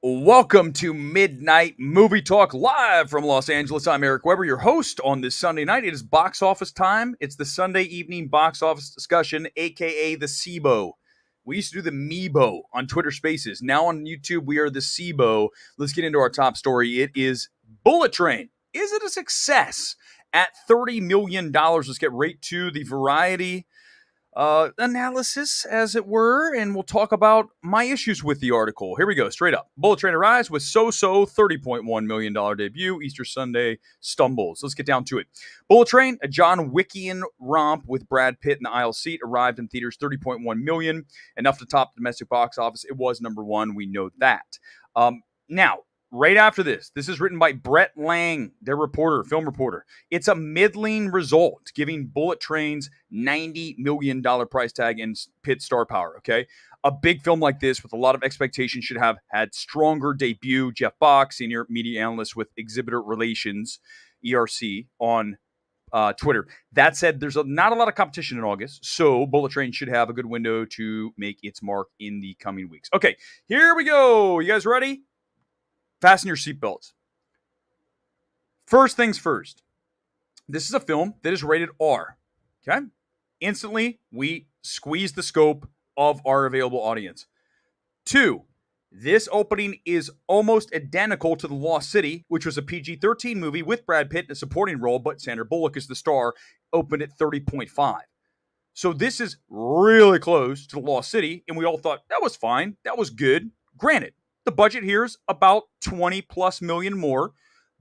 Welcome to Midnight Movie Talk live from Los Angeles. I'm Erick Weber, your host on this Sunday night. It is box office time. It's the Sunday evening box office discussion, aka the SIBO. We used to do the Meebo on Twitter Spaces. Now on YouTube, we are the SIBO. Let's get into our top story. It is Bullet Train. Is it a success at $30 million? Let's get right to the Variety analysis, as it were, and we'll talk about my issues with the article. Here we go, straight up. Bullet Train arrives with so-so $30.1 million debut. Easter Sunday stumbles. Let's get down to it. Bullet Train, a John Wickian romp with Brad Pitt in the aisle seat, arrived in theaters $30.1 million. Enough to top the domestic box office. It was number one. We know that. Now, right after this is written by Brett Lang, their reporter, film reporter. It's a middling result, giving Bullet Train's $90 million price tag and Pitt star power, okay? A big film like this with a lot of expectation should have had stronger debut. Jeff Bach, senior media analyst with Exhibitor Relations, ERC, on Twitter. That said, there's not a lot of competition in August, so Bullet Train should have a good window to make its mark in the coming weeks. Okay, here we go. You guys ready? Fasten your seatbelts. First things first. This is a film that is rated R. Okay? Instantly, we squeeze the scope of our available audience. 2, this opening is almost identical to The Lost City, which was a PG-13 movie with Brad Pitt in a supporting role, but Sandra Bullock is the star, opened at 30.5. So this is really close to The Lost City, and we all thought, that was fine, that was good. Granted, the budget here is about 20 plus million more,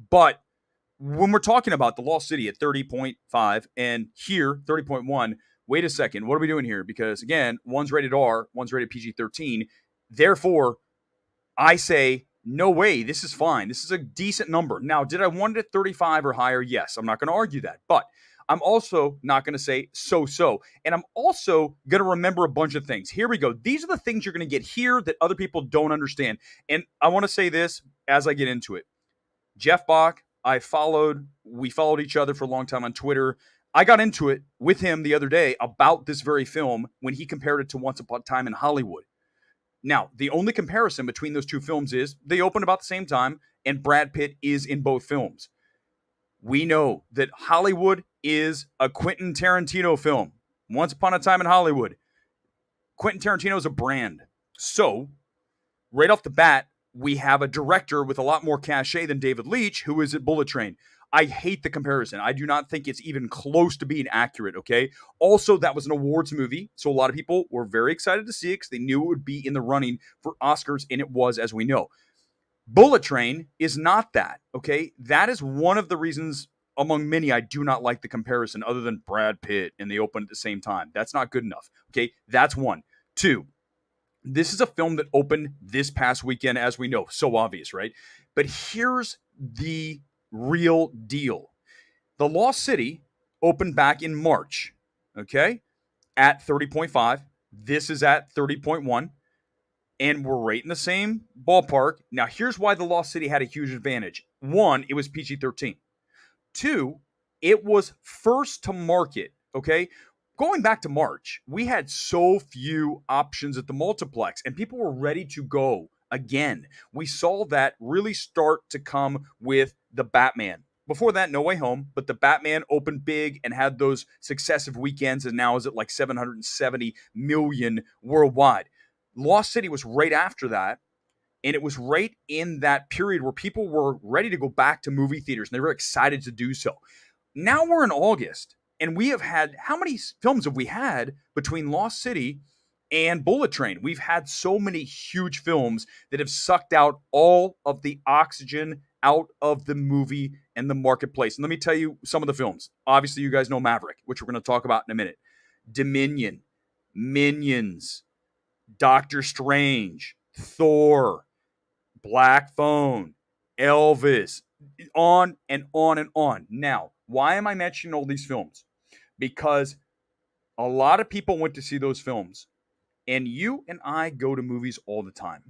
but when we're talking about The Lost City at 30.5 and here 30.1, wait a second, what are we doing here? Because again, one's rated R, one's rated PG-13. Therefore, I say, no way, this is fine. This is a decent number. Now, did I want it at 35 or higher? Yes, I'm not going to argue that, but I'm also not going to say so-so. And I'm also going to remember a bunch of things. Here we go. These are the things you're going to get here that other people don't understand. And I want to say this as I get into it. Jeff Bach, we followed each other for a long time on Twitter. I got into it with him the other day about this very film when he compared it to Once Upon a Time in Hollywood. Now, the only comparison between those two films is they open about the same time and Brad Pitt is in both films. We know that Hollywood is a Quentin Tarantino film. Once Upon a Time in Hollywood. Quentin Tarantino is a brand. So, right off the bat, we have a director with a lot more cachet than David Leitch, who is at Bullet Train. I hate the comparison. I do not think it's even close to being accurate, okay? Also, that was an awards movie, so a lot of people were very excited to see it because they knew it would be in the running for Oscars, and it was, as we know. Bullet Train is not that, okay? That is one of the reasons, among many, I do not like the comparison other than Brad Pitt and they open at the same time. That's not good enough, okay? That's 1. 2, this is a film that opened this past weekend, as we know. So obvious, right? But here's the real deal. The Lost City opened back in March, okay? At 30.5. This is at 30.1. And we're right in the same ballpark. Now, here's why The Lost City had a huge advantage. 1, it was PG-13. 2, it was first to market, okay? Going back to March, we had so few options at the multiplex, and people were ready to go again. We saw that really start to come with The Batman. Before that, No Way Home, but The Batman opened big and had those successive weekends, and now is at like 770 million worldwide. Lost City was right after that, and it was right in that period where people were ready to go back to movie theaters, and they were excited to do so. Now we're in August, and we have had, how many films have we had between Lost City and Bullet Train? We've had so many huge films that have sucked out all of the oxygen out of the movie and the marketplace. And let me tell you some of the films. Obviously, you guys know Maverick, which we're going to talk about in a minute. Dominion, Minions, Doctor Strange, Thor, Black Phone, Elvis, on and on and on. Now, why am I mentioning all these films? Because a lot of people went to see those films, and you and I go to movies all the time,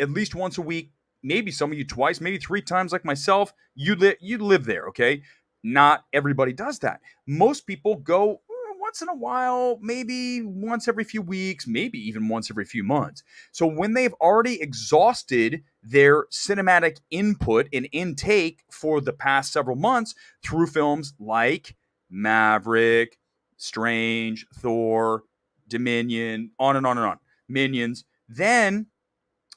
at least once a week, maybe some of you twice, maybe 3 times like myself. You live there, okay? Not everybody does that. Most people go once in a while, maybe once every few weeks, maybe even once every few months. So when they've already exhausted their cinematic input and intake for the past several months through films like Maverick, Strange, Thor, Dominion, on and on and on, Minions, then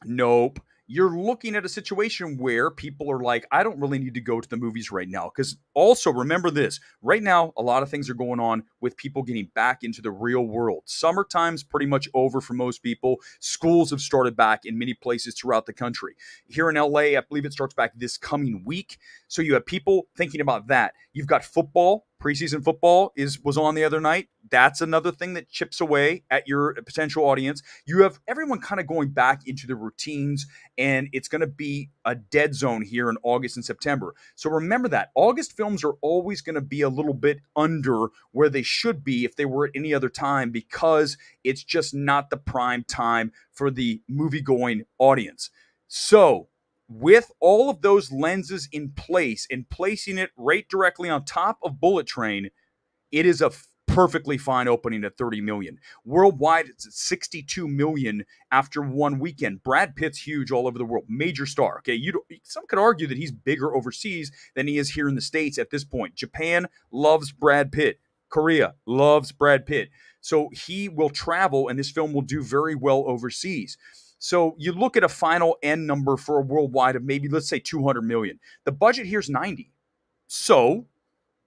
nope. You're looking at a situation where people are like, I don't really need to go to the movies right now. Because also remember this right now, a lot of things are going on with people getting back into the real world. Summertime's pretty much over for most people. Schools have started back in many places throughout the country. Here in LA, I believe it starts back this coming week. So you have people thinking about that. You've got football. Preseason football was on the other night. That's another thing that chips away at your potential audience. You have everyone kind of going back into the routines, and it's going to be a dead zone here in August and September. So remember that. August films are always going to be a little bit under where they should be if they were at any other time, because it's just not the prime time for the movie-going audience. So with all of those lenses in place and placing it right directly on top of Bullet Train, it is a perfectly fine opening at 30 million. Worldwide, it's at 62 million after one weekend. Brad Pitt's huge all over the world, major star. Okay, some could argue that he's bigger overseas than he is here in the States at this point. Japan loves Brad Pitt. Korea loves Brad Pitt. So he will travel, and this film will do very well overseas. So you look at a final end number for a worldwide of maybe, let's say, 200 million. The budget here is 90. So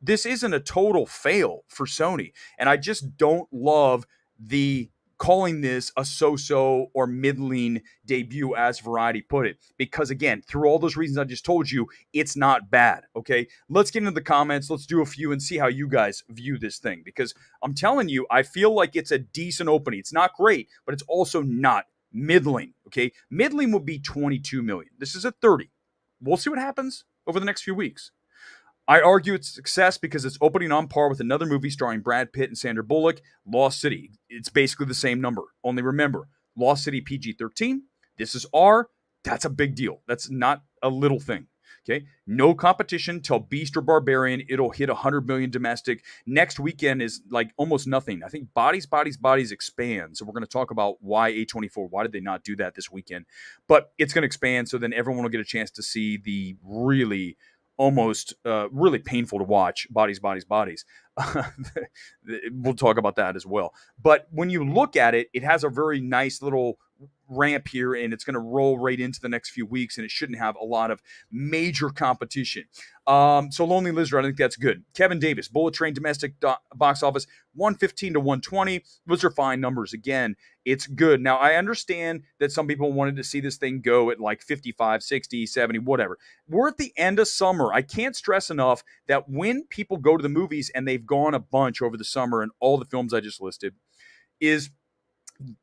this isn't a total fail for Sony. And I just don't love the calling this a so-so or middling debut, as Variety put it. Because again, through all those reasons I just told you, it's not bad, okay? Let's get into the comments. Let's do a few and see how you guys view this thing. Because I'm telling you, I feel like it's a decent opening. It's not great, but it's also not middling, okay? Middling would be 22 million. This is at 30. We'll see what happens over the next few weeks. I argue it's a success because it's opening on par with another movie starring Brad Pitt and Sandra Bullock, Lost City. It's basically the same number. Only remember, Lost City PG-13, this is R. That's a big deal. That's not a little thing. Okay, no competition till Beast or Barbarian. It'll hit 100 million domestic. Next weekend is like almost nothing. I think Bodies expand. So we're going to talk about why A24. Why did they not do that this weekend? But it's going to expand, so then everyone will get a chance to see the really almost really painful to watch Bodies. We'll talk about that as well. But when you look at it, it has a very nice little ramp here, and it's going to roll right into the next few weeks, and it shouldn't have a lot of major competition. So Lonely Lizard, I think that's good. Kevin Davis, Bullet Train domestic box office, 115 to 120. Those are fine numbers. Again, it's good. Now, I understand that some people wanted to see this thing go at like 55, 60, 70, whatever. We're at the end of summer. I can't stress enough that when people go to the movies, and they've gone a bunch over the summer, and all the films I just listed, is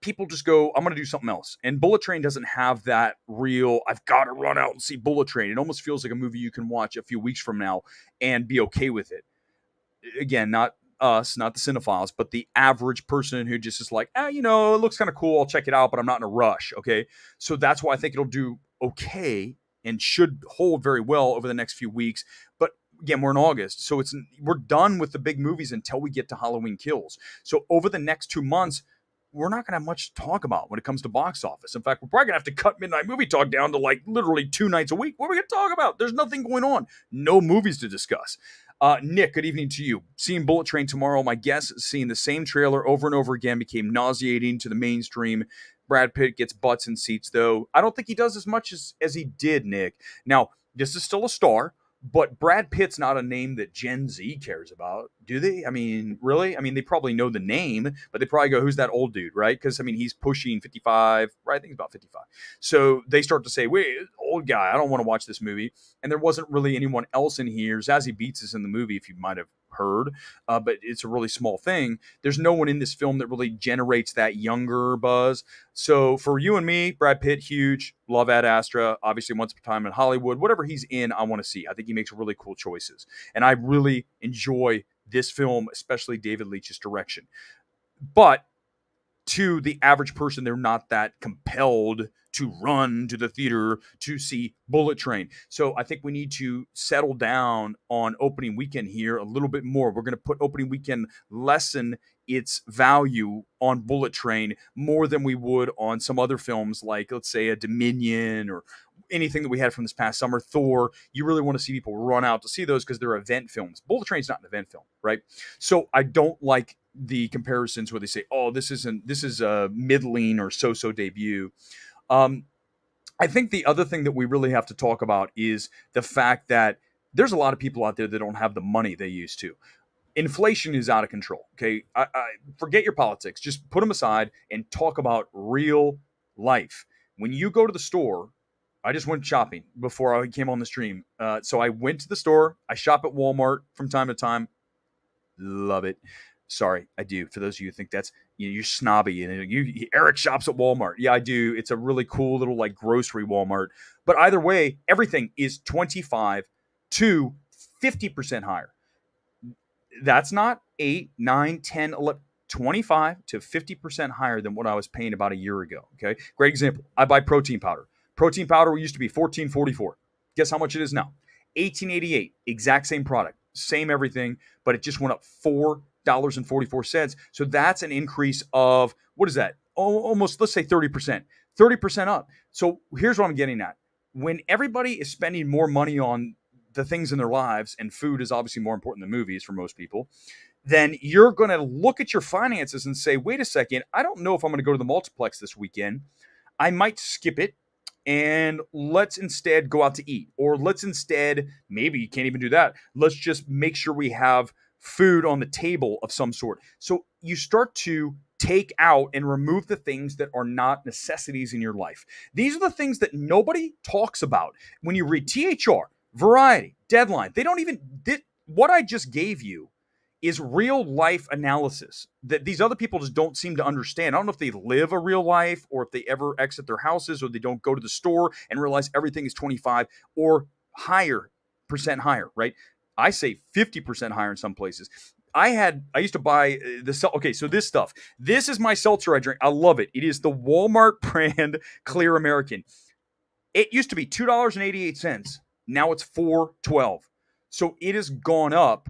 people just go, I'm going to do something else. And Bullet Train doesn't have that real, I've got to run out and see Bullet Train. It almost feels like a movie you can watch a few weeks from now and be okay with it. Again, not us, not the cinephiles, but the average person who just is like, it looks kind of cool. I'll check it out, but I'm not in a rush. Okay. So that's why I think it'll do okay and should hold very well over the next few weeks. But again, we're in August, so we're done with the big movies until we get to Halloween Kills. So over the next 2 months, we're not going to have much to talk about when it comes to box office. In fact, we're probably going to have to cut Midnight Movie Talk down to like literally 2 nights a week. What are we going to talk about? There's nothing going on. No movies to discuss. Nick, good evening to you. Seeing Bullet Train tomorrow, my guess is seeing the same trailer over and over again became nauseating to the mainstream. Brad Pitt gets butts in seats, though. I don't think he does as much as he did, Nick. Now, this is still a star. But Brad Pitt's not a name that Gen Z cares about, do they? I mean, really? I mean, they probably know the name, but they probably go, who's that old dude, right? Because, I mean, he's pushing 55, right? I think he's about 55. So they start to say, wait, old guy, I don't want to watch this movie. And there wasn't really anyone else in here. Zazie Beetz is in the movie, if you might have heard, but it's a really small thing. There's no one in this film that really generates that younger buzz. So for you and me, Brad Pitt, huge. Love Ad Astra. Obviously, Once Upon a Time in Hollywood. Whatever he's in, I want to see. I think he makes really cool choices. And I really enjoy this film, especially David Leitch's direction. But to the average person, they're not that compelled to run to the theater to see Bullet Train. So I think we need to settle down on opening weekend here a little bit more. We're going to put opening weekend lesson its value on Bullet Train more than we would on some other films like, let's say, a Dominion or anything that we had from this past summer, Thor. You really want to see people run out to see those because they're event films. Bullet Train's not an event film, right? So I don't like the comparisons where they say, "Oh, this is a middling or so-so debut." Um, I think the other thing that we really have to talk about is the fact that there's a lot of people out there that don't have the money they used to. Inflation is out of control. Okay, I forget your politics. Just put them aside and talk about real life. When you go to the store, I just went shopping before I came on the stream. So I went to the store. I shop at Walmart from time to time. Love it. Sorry, I do. For those of you who think that's you're snobby and Eric shops at Walmart. Yeah, I do. It's a really cool little like grocery Walmart. But either way, everything is 25 to 50% higher. That's not 8, 9, 10, 11, 25 to 50% higher than what I was paying about a year ago. Okay. Great example. I buy protein powder. Protein powder used to be $14.44. Guess how much it is now? $18.88. Exact same product, same everything, but it just went up $4.44. So that's an increase of, what is that? Almost, let's say 30%. 30% up. So here's what I'm getting at. When everybody is spending more money on the things in their lives, and food is obviously more important than movies for most people, then you're going to look at your finances and say, wait a second, I don't know if I'm going to go to the multiplex this weekend. I might skip it and let's instead go out to eat. Or let's instead, maybe you can't even do that. Let's just make sure we have food on the table of some sort. So you start to take out and remove the things that are not necessities in your life. These are the things that nobody talks about. When you read THR, Variety, Deadline, they don't even, what I just gave you is real life analysis that these other people just don't seem to understand. I don't know if they live a real life or if they ever exit their houses or they don't go to the store and realize everything is 25 or higher percent higher, right? I say 50% higher in some places. I used to buy okay, so this stuff. This is my seltzer I drink. I love it. It is the Walmart brand Clear American. It used to be $2.88. Now it's $4.12. So it has gone up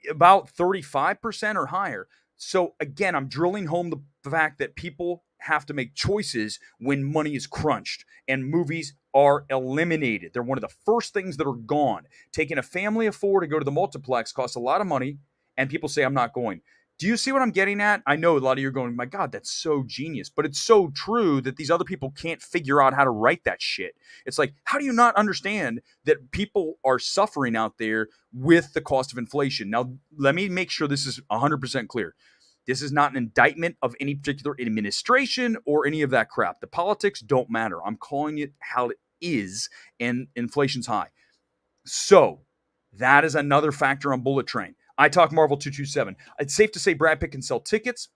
about 35% or higher. So again, I'm drilling home the fact that people have to make choices when money is crunched and movies are eliminated. They're one of the first things that are gone. Taking a family of 4 to go to the multiplex costs a lot of money, and people say, I'm not going. Do you see what I'm getting at? I know a lot of you are going, my God, that's so genius. But it's so true that these other people can't figure out how to write that shit. It's like, how do you not understand that people are suffering out there with the cost of inflation? Now, let me make sure this is 100% clear. This is not an indictment of any particular administration or any of that crap. The politics don't matter. I'm calling it how it is, and inflation's high. So that is another factor on Bullet Train. I talk Marvel 227. It's safe to say Brad Pitt can sell tickets.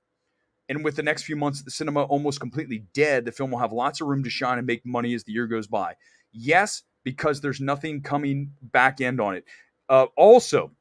And with the next few months, the cinema almost completely dead, the film will have lots of room to shine and make money as the year goes by. Yes, because there's nothing coming back end on it. Also,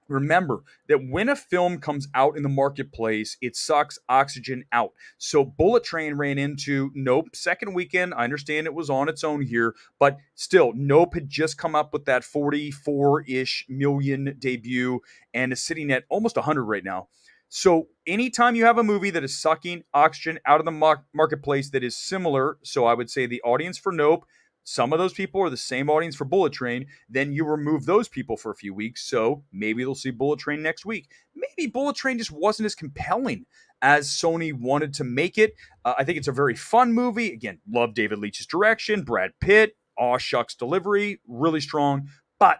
remember that when a film comes out in the marketplace, it sucks oxygen out. So Bullet Train ran into Nope second weekend. I understand it was on its own here, but still, Nope had just come up with that 44-ish million debut and is sitting at almost 100 right now. So anytime you have a movie that is sucking oxygen out of the marketplace that is similar, so I would say the audience for Nope, some of those people are the same audience for Bullet Train, then you remove those people for a few weeks. So maybe they'll see Bullet Train next week. Maybe Bullet Train just wasn't as compelling as Sony wanted to make it. I think it's a very fun movie. Again, love David Leitch's direction, Brad Pitt, aw shucks delivery, really strong. But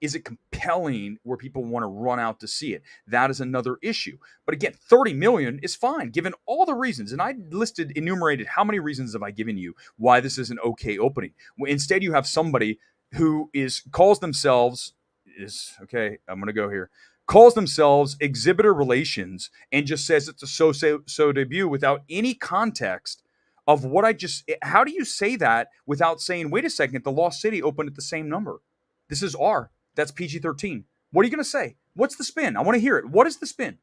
is it compelling where people want to run out to see it? That is another issue. But again, 30 million is fine, given all the reasons. And I enumerated how many reasons have I given you why this is an okay opening. Instead, you have somebody who calls themselves Exhibitor Relations and just says it's a so debut without any context of how do you say that without saying, wait a second, the Lost City opened at the same number. This is R. That's PG-13. What are you going to say? What's the spin? I want to hear it. What is the spin?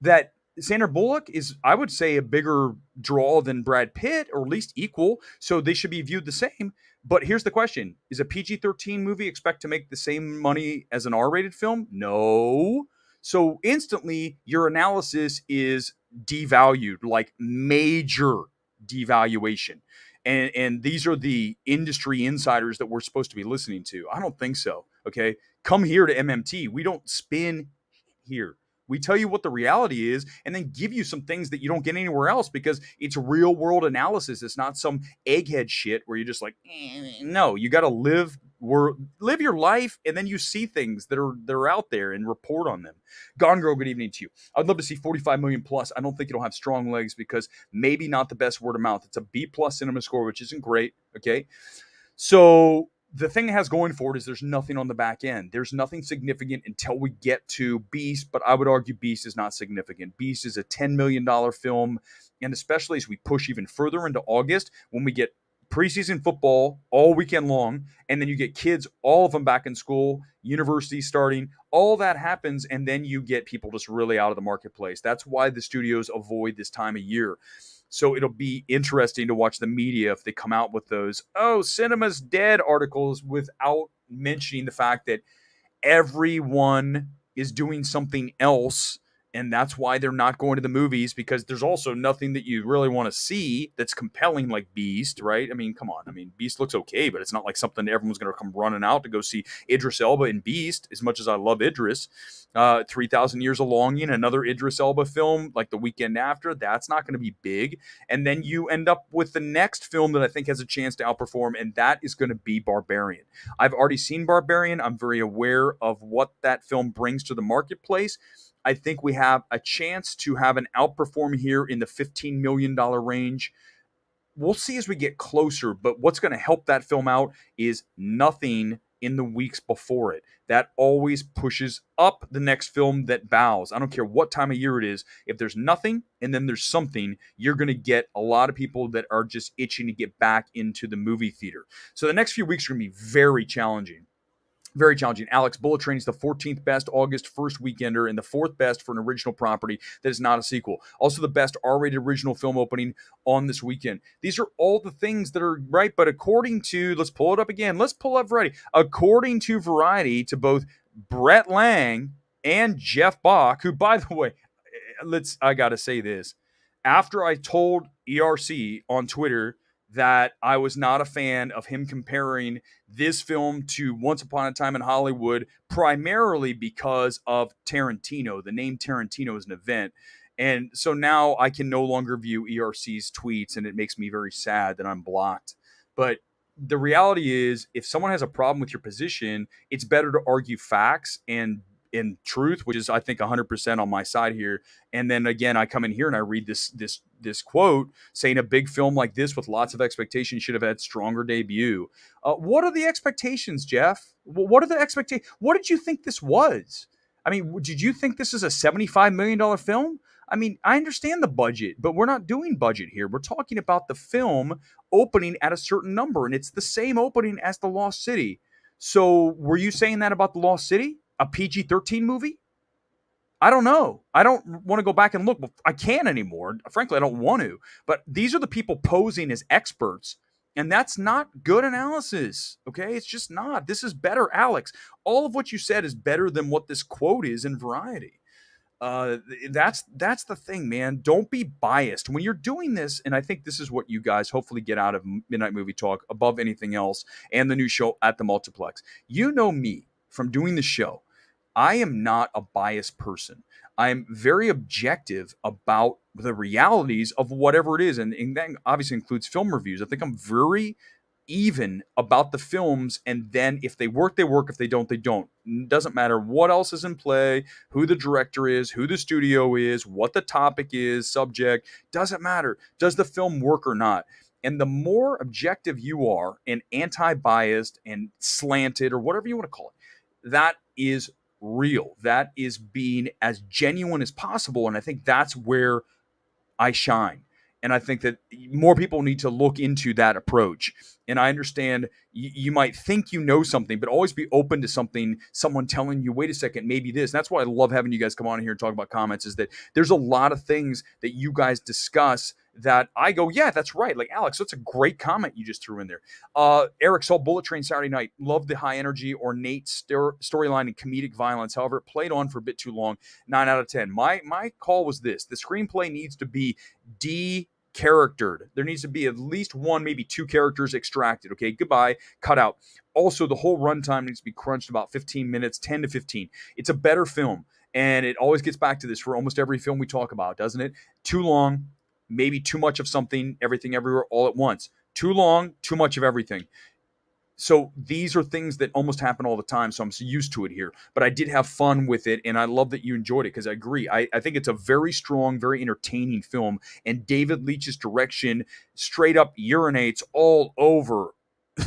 That Sandra Bullock is, I would say, a bigger draw than Brad Pitt, or at least equal, so they should be viewed the same. But here's the question. Is a PG-13 movie expect to make the same money as an R-rated film? No. So instantly your analysis is devalued, like major devaluation. And these are the industry insiders that we're supposed to be listening to. I don't think so. Okay. Come here to MMT. We don't spin here. We tell you what the reality is and then give you some things that you don't get anywhere else because it's real world analysis. It's not some egghead shit where you're just like, no, you got to live your life and then you see things that are out there and report on them. Gone Girl, good evening to you. I'd love to see 45 million plus. I don't think it'll have strong legs because maybe not the best word of mouth. It's a B plus cinema score, which isn't great. Okay. So the thing it has going for it is there's nothing on the back end. There's nothing significant until we get to Beast, but I would argue Beast is not significant. Beast is a $10 million film, and especially as we push even further into August, when we get preseason football all weekend long, and then you get kids, all of them back in school, university starting, all that happens, and then you get people just really out of the marketplace. That's why the studios avoid this time of year. So it'll be interesting to watch the media if they come out with those, oh, cinema's dead articles without mentioning the fact that everyone is doing something else. And that's why they're not going to the movies, because there's also nothing that you really want to see that's compelling like Beast, right? I mean, come on. I mean, Beast looks okay, but it's not like something everyone's going to come running out to go see Idris Elba in Beast, as much as I love Idris. 3,000 Years of Longing, another Idris Elba film, like the weekend after, that's not going to be big. And then you end up with the next film that I think has a chance to outperform, and that is going to be Barbarian. I've already seen Barbarian. I'm very aware of what that film brings to the marketplace. I think we have a chance to have an outperform here in the $15 million range. We'll see as we get closer, but what's going to help that film out is nothing in the weeks before it. That always pushes up the next film that bows. I don't care what time of year it is. If there's nothing and then there's something, you're going to get a lot of people that are just itching to get back into the movie theater. So the next few weeks are going to be very challenging. Very challenging. Alex, Bullet Train is the 14th best August first weekender and the 4th best for an original property that is not a sequel. Also the best R-rated original film opening on this weekend. These are all the things that are right, but according to, let's pull it up again. Let's pull up Variety. According to Variety, to both Brett Lang and Jeff Bach, who, by the way, I got to say this. After I told ERC on Twitter that I was not a fan of him comparing this film to Once Upon a Time in Hollywood, primarily because of Tarantino. The name Tarantino is an event. And so now I can no longer view ERC's tweets, and it makes me very sad that I'm blocked. But the reality is, if someone has a problem with your position, it's better to argue facts and in truth, which is, I think, 100% on my side here. And then again, I come in here and I read this quote saying a big film like this with lots of expectations should have had stronger debut. What are the expectations, Jeff? What are the expectations? What did you think this was? I mean, did you think this is a $75 million film? I mean, I understand the budget, but we're not doing budget here. We're talking about the film opening at a certain number, and it's the same opening as The Lost City. So were you saying that about The Lost City? A PG-13 movie? I don't know. I don't want to go back and look. I can't anymore. Frankly, I don't want to. But these are the people posing as experts, and that's not good analysis, okay? It's just not. This is better, Alex. All of what you said is better than what this quote is in Variety. That's the thing, man. Don't be biased when you're doing this. And I think this is what you guys hopefully get out of Midnight Movie Talk above anything else and the new show at the Multiplex. You know me from doing the show. I am not a biased person. I am very objective about the realities of whatever it is. And that obviously includes film reviews. I think I'm very even about the films. And then if they work, they work. If they don't, they don't. It doesn't matter what else is in play, who the director is, who the studio is, what the topic is, subject. Doesn't matter. Does the film work or not? And the more objective you are and anti-biased and slanted or whatever you want to call it, that is real. That is being as genuine as possible. And I think that's where I shine. And I think that more people need to look into that approach. And I understand you might think you know something, but always be open to someone telling you, wait a second, maybe this. And that's why I love having you guys come on here and talk about comments, is that there's a lot of things that you guys discuss that I go, yeah, that's right. Like, Alex, that's a great comment you just threw in there. Eric saw Bullet Train Saturday night. Loved the high energy, ornate storyline and comedic violence. However, it played on for a bit too long. 9 out of 10. My call was this: the screenplay needs to be de-charactered. There needs to be at least one, maybe two characters extracted. Okay, goodbye, cut out. Also, the whole runtime needs to be crunched about 15 minutes, 10 to 15. It's a better film. And it always gets back to this for almost every film we talk about, doesn't it? Too long, maybe too much of something, everything, everywhere, all at once. Too long, too much of everything. So these are things that almost happen all the time, so I'm so used to it here. But I did have fun with it, and I love that you enjoyed it, because I agree. I think it's a very strong, very entertaining film, and David Leitch's direction straight up urinates all over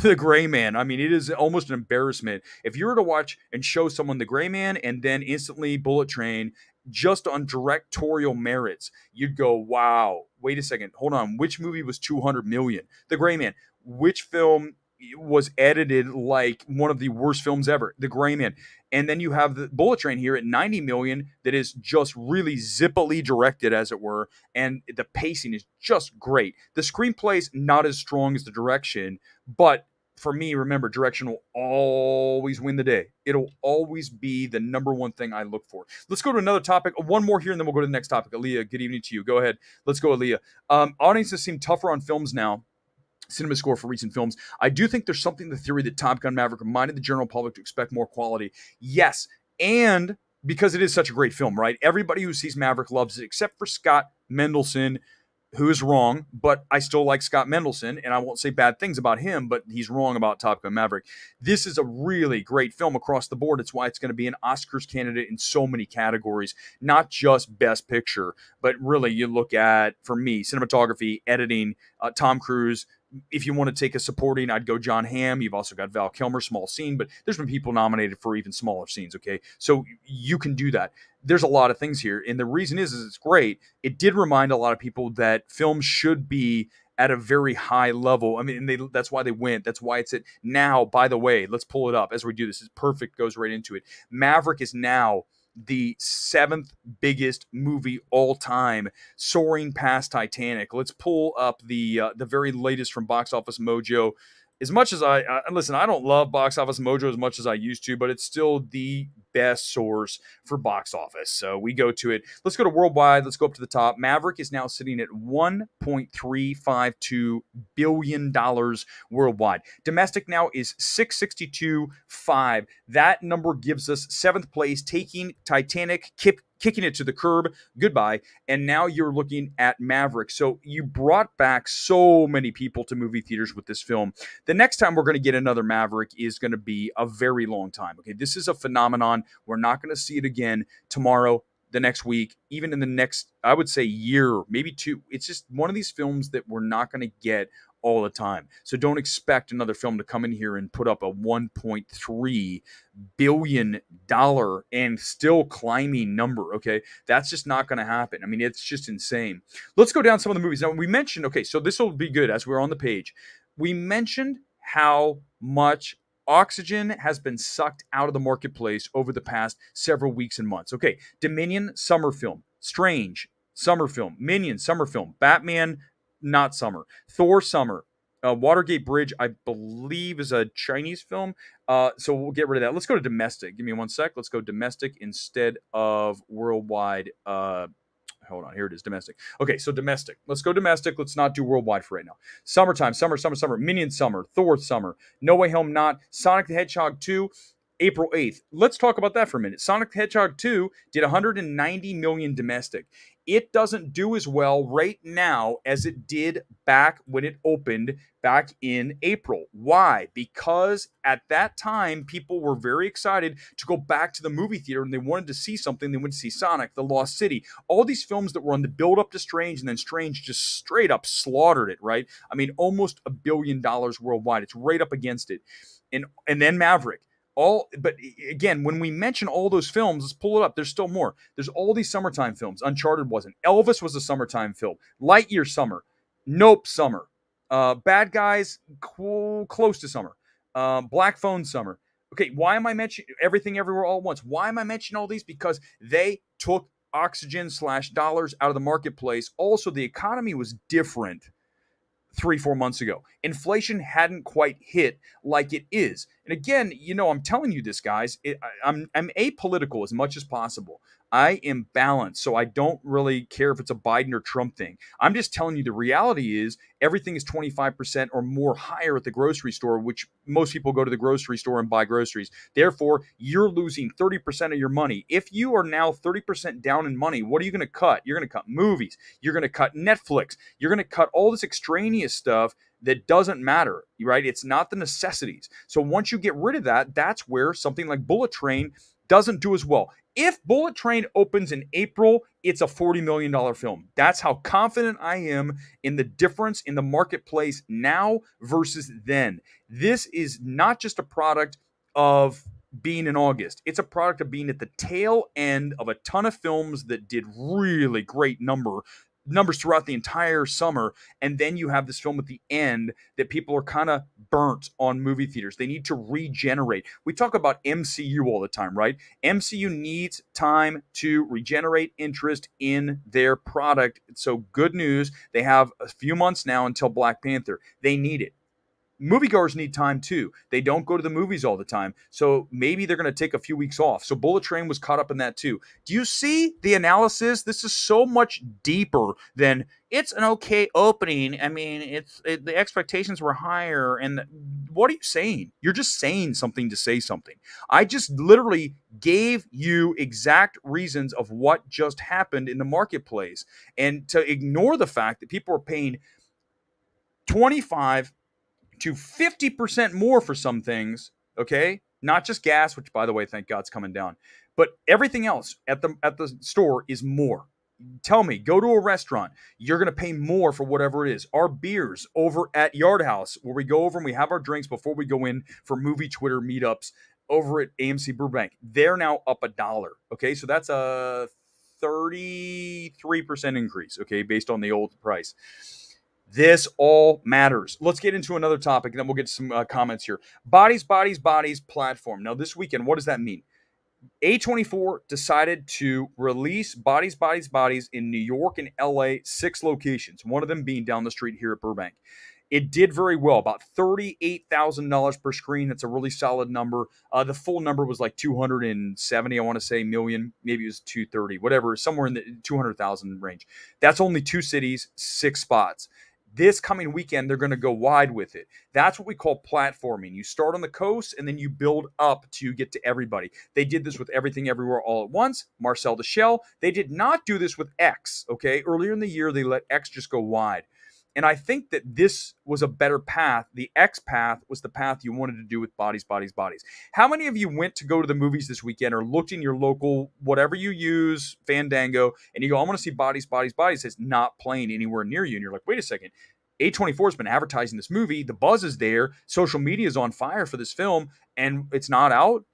the Gray Man. I mean, it is almost an embarrassment. If you were to watch and show someone the Gray Man and then instantly Bullet Train, just on directorial merits, you'd go, wow, wait a second, hold on, which movie was 200 million? The Gray Man. Which film was edited like one of the worst films ever? The Gray Man. And then you have the Bullet Train here at 90 million that is just really zippily directed, as it were, and the pacing is just great. The screenplay's not as strong as the direction, but for me, remember, direction will always win the day. It'll always be the number one thing I look for. Let's go to another topic. One more here, and then we'll go to the next topic. Aaliyah, good evening to you. Go ahead. Let's go, Aaliyah. Audiences seem tougher on films now. Cinema score for recent films. I do think there's something in the theory that Top Gun Maverick reminded the general public to expect more quality. Yes, and because it is such a great film, right? Everybody who sees Maverick loves it, except for Scott Mendelson, who is wrong, but I still like Scott Mendelson, and I won't say bad things about him, but he's wrong about Top Gun Maverick. This is a really great film across the board. It's why it's going to be an Oscars candidate in so many categories, not just Best Picture, but really you look at, for me, cinematography, editing, Tom Cruise. If you want to take a supporting, I'd go John Hamm. You've also got Val Kilmer, small scene, but there's been people nominated for even smaller scenes, okay? So you can do that. There's a lot of things here, and the reason is it's great. It did remind a lot of people that film should be at a very high level. I mean, that's why they went. That's why it's at now. By the way, let's pull it up as we do this. It's perfect, goes right into it. Maverick is now the 7th biggest movie all time, soaring past Titanic. Let's pull up the very latest from Box Office Mojo. As much as I listen, I don't love Box Office Mojo as much as I used to, but it's still the best source for box office. So we go to it. Let's go to worldwide. Let's go up to the top. Maverick is now sitting at $1.352 billion worldwide. Domestic now is 662.5. That number gives us 7th place, taking Titanic, kicking it to the curb. Goodbye. And now you're looking at Maverick. So you brought back so many people to movie theaters with this film. The next time we're going to get another Maverick is going to be a very long time. Okay, this is a phenomenon. We're not going to see it again tomorrow, the next week, even in the next, I would say, year, maybe two. It's just one of these films that we're not going to get all the time. So don't expect another film to come in here and put up a $1.3 billion and still climbing number. Okay, that's just not going to happen. I mean, it's just insane. Let's go down some of the movies. Now, we mentioned, okay, so this will be good as we're on the page. We mentioned how much oxygen has been sucked out of the marketplace over the past several weeks and months. Okay, Dominion, summer film. Strange, summer film. Minions, summer film. Batman, not summer. Thor, summer. Watergate Bridge, I believe, is a Chinese film. So we'll get rid of that. Let's go to domestic. Give me one sec. Let's go domestic instead of worldwide. Hold on, here it is, domestic. Okay, so domestic. Let's go domestic. Let's not do worldwide for right now. Summertime, summer. Minions, summer. Thor, summer. No Way Home, not. Sonic the Hedgehog 2, April 8th. Let's talk about that for a minute. Sonic the Hedgehog 2 did 190 million domestic. It doesn't do as well right now as it did back when it opened back in April. Why? Because at that time, people were very excited to go back to the movie theater and they wanted to see something. They went to see Sonic, The Lost City, all these films that were on the build up to Strange, and then Strange just straight up slaughtered it, right? I mean, almost $1 billion worldwide. It's right up against it. And then Maverick. But again, when we mention all those films, let's pull it up. There's still more. There's all these summertime films. Uncharted wasn't. Elvis was a summertime film. Lightyear, summer. Nope, summer. Bad Guys, close to summer. Black Phone, summer. Okay, why am I mentioning Everything Everywhere All at Once? Why am I mentioning all these? Because they took oxygen slash dollars out of the marketplace. Also, the economy was different 3, 4 months ago. Inflation hadn't quite hit like it is. And again, I'm telling you this, guys. I'm apolitical as much as possible. I am balanced, so I don't really care if it's a Biden or Trump thing. I'm just telling you the reality is everything is 25% or more higher at the grocery store, which most people go to the grocery store and buy groceries. Therefore, you're losing 30% of your money. If you are now 30% down in money, what are you going to cut? You're going to cut movies. You're going to cut Netflix. You're going to cut all this extraneous stuff that doesn't matter, right? It's not the necessities. So once you get rid of that, that's where something like Bullet Train doesn't do as well. If Bullet Train opens in April, it's a $40 million film. That's how confident I am in the difference in the marketplace now versus then. This is not just a product of being in August. It's a product of being at the tail end of a ton of films that did really great numbers throughout the entire summer, and then you have this film at the end that people are kind of burnt on movie theaters. They need to regenerate. We talk about MCU all the time, right? MCU needs time to regenerate interest in their product. So good news, they have a few months now until Black Panther. They need it. Moviegoers need time too. They don't go to the movies all the time. So maybe they're going to take a few weeks off. So Bullet Train was caught up in that too. Do you see the analysis? This is so much deeper than it's an okay opening. I mean, the expectations were higher. And what are you saying? You're just saying something to say something. I just literally gave you exact reasons of what just happened in the marketplace. And to ignore the fact that people are paying 25 to 50% more for some things, okay? Not just gas, which by the way, thank God, it's coming down, but everything else at the store is more. Tell me, go to a restaurant, you're going to pay more for whatever it is. Our beers over at Yard House, where we go over and we have our drinks before we go in for movie Twitter meetups over at AMC Burbank, they're now up $1. Okay, so that's a 33% increase, okay, based on the old price. This all matters. Let's get into another topic, and then we'll get some comments here. Bodies platform. Now, this weekend, what does that mean? A24 decided to release Bodies in New York and LA, 6 locations, one of them being down the street here at Burbank. It did very well, about $38,000 per screen. That's a really solid number. The full number was like 270, I want to say, million. Maybe it was 230, whatever, somewhere in the 200,000 range. That's only 2 cities, 6 spots. This coming weekend, they're going to go wide with it. That's what we call platforming. You start on the coast, and then you build up to get to everybody. They did this with Everything Everywhere All at Once, Marcel the Shell. They did not do this with X, okay? Earlier in the year, they let X just go wide. And I think that this was a better path. The X path was the path you wanted to do with Bodies. How many of you went to go to the movies this weekend or looked in your local, whatever you use, Fandango, and you go, I want to see Bodies. It's not playing anywhere near you. And you're like, wait a second. A24 has been advertising this movie. The buzz is there. Social media is on fire for this film, and it's not out.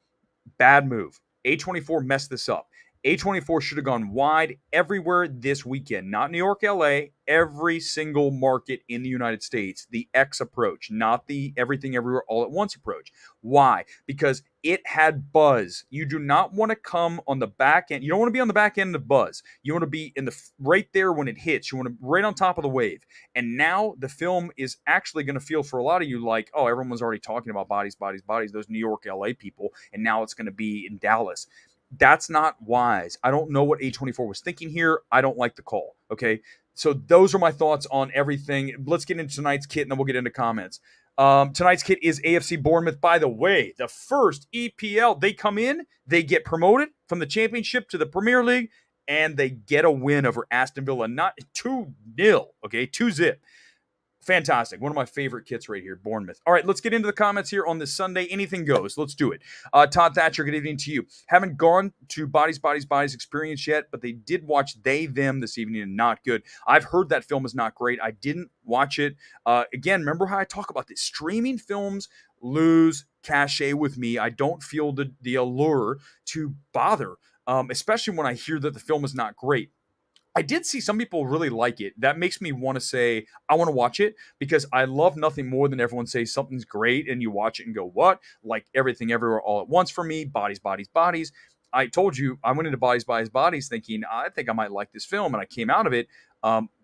Bad move. A24 messed this up. A24 should have gone wide everywhere this weekend. Not New York, LA, every single market in the United States. The X approach, not the Everything Everywhere All at Once approach. Why? Because it had buzz. You do not want to come on the back end. You don't want to be on the back end of buzz. You want to be in the right there when it hits. You want to right on top of the wave. And now the film is actually going to feel for a lot of you like, oh, everyone was already talking about Bodies, those New York, LA people, and now it's going to be in Dallas. That's not wise. I don't know what A24 was thinking here. I don't like the call. Okay. So those are my thoughts on everything. Let's get into tonight's kit, and then we'll get into comments. Tonight's kit is AFC Bournemouth. By the way, the first EPL, they come in, they get promoted from the Championship to the Premier League, and they get a win over Aston Villa. Not 2-0, okay? 2-0. Fantastic. One of my favorite kits right here, Bournemouth. All right, let's get into the comments here on this Sunday. Anything goes. Let's do it. Todd Thatcher, good evening to you. Haven't gone to Bodies experience yet, but they did watch They, Them this evening, and not good. I've heard that film is not great. I didn't watch it. Again, remember how I talk about this? Streaming films lose cachet with me. I don't feel the allure to bother, especially when I hear that the film is not great. I did see some people really like it. That makes me want to say, I want to watch it, because I love nothing more than everyone says something's great and you watch it and go, what? Like Everything Everywhere All at Once for me, Bodies. I told you I went into Bodies Bodies thinking I think I might like this film, and I came out of it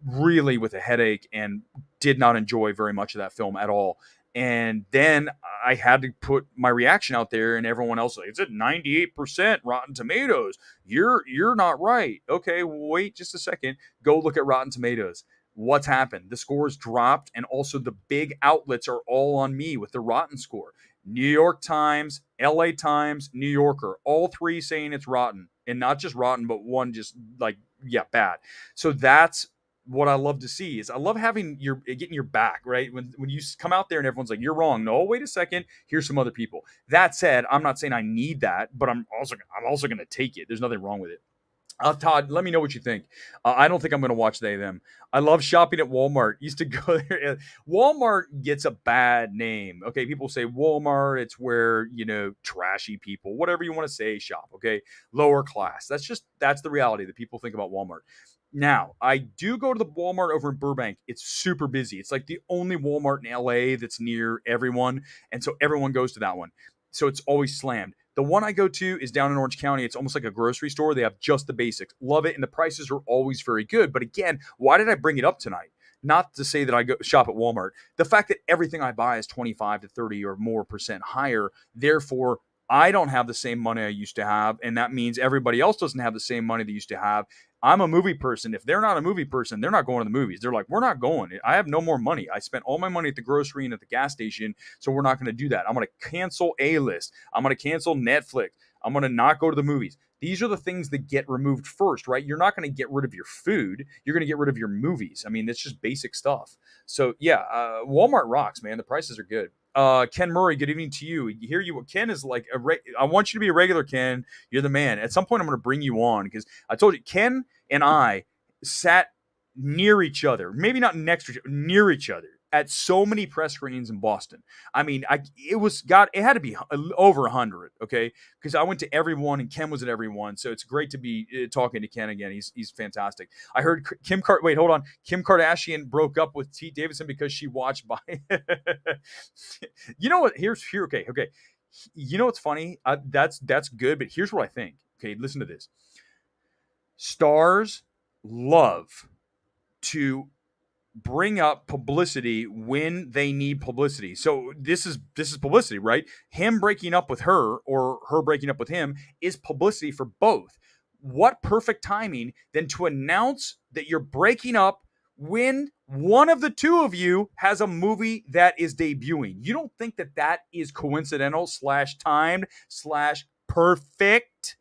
really with a headache and did not enjoy very much of that film at all. And then I had to put my reaction out there, and everyone else like, it's at 98% Rotten Tomatoes. You're not right. Okay, wait just a second. Go look at Rotten Tomatoes. What's happened? The scores dropped, and also the big outlets are all on me with the Rotten score. New York Times, LA Times, New Yorker, all three saying it's rotten. And not just rotten, but one just like, yeah, bad. So that's what I love to see is I love having getting your back, right? When you come out there and everyone's like, you're wrong. No, wait a second. Here's some other people. That said, I'm not saying I need that, but I'm also going to take it. There's nothing wrong with it. Todd, let me know what you think. I don't think I'm going to watch they them. I love shopping at Walmart. Used to go there. Walmart gets a bad name. Okay, people say Walmart. It's where trashy people, whatever you want to say, shop. Okay, lower class. That's the reality that people think about Walmart. Now, I do go to the Walmart over in Burbank. It's super busy. It's like the only Walmart in LA that's near everyone, and so everyone goes to that one. So it's always slammed. The one I go to is down in Orange County. It's almost like a grocery store. They have just the basics. Love it. And the prices are always very good. But again, why did I bring it up tonight? Not to say that I go shop at Walmart. The fact that everything I buy is 25 to 30 or more percent higher. Therefore, I don't have the same money I used to have. And that means everybody else doesn't have the same money they used to have. I'm a movie person. If they're not a movie person, they're not going to the movies. They're like, we're not going. I have no more money. I spent all my money at the grocery and at the gas station, so we're not going to do that. I'm going to cancel A-List. I'm going to cancel Netflix. I'm going to not go to the movies. These are the things that get removed first, right? You're not going to get rid of your food. You're going to get rid of your movies. I mean, it's just basic stuff. So, yeah, Walmart rocks, man. The prices are good. Ken Murray, good evening to you. Hear you. Ken is like I want you to be a regular, Ken. You're the man. At some point, I'm going to bring you on because I told you, Ken and I sat near each other, maybe not next to each other, near each other at so many press screenings in Boston. I mean, it had to be over 100, okay? Because I went to every one and Ken was at every one. So it's great to be talking to Ken again. He's fantastic. I heard wait, hold on. Kim Kardashian broke up with Pete Davidson because she watched by. You know what? Okay. You know what's funny? That's good, but here's what I think. Okay, listen to this. Stars love to bring up publicity when they need publicity. So this is publicity, right? Him breaking up with her or her breaking up with him is publicity for both. What perfect timing than to announce that you're breaking up when one of the two of you has a movie that is debuting. You don't think that is coincidental / timed / perfect?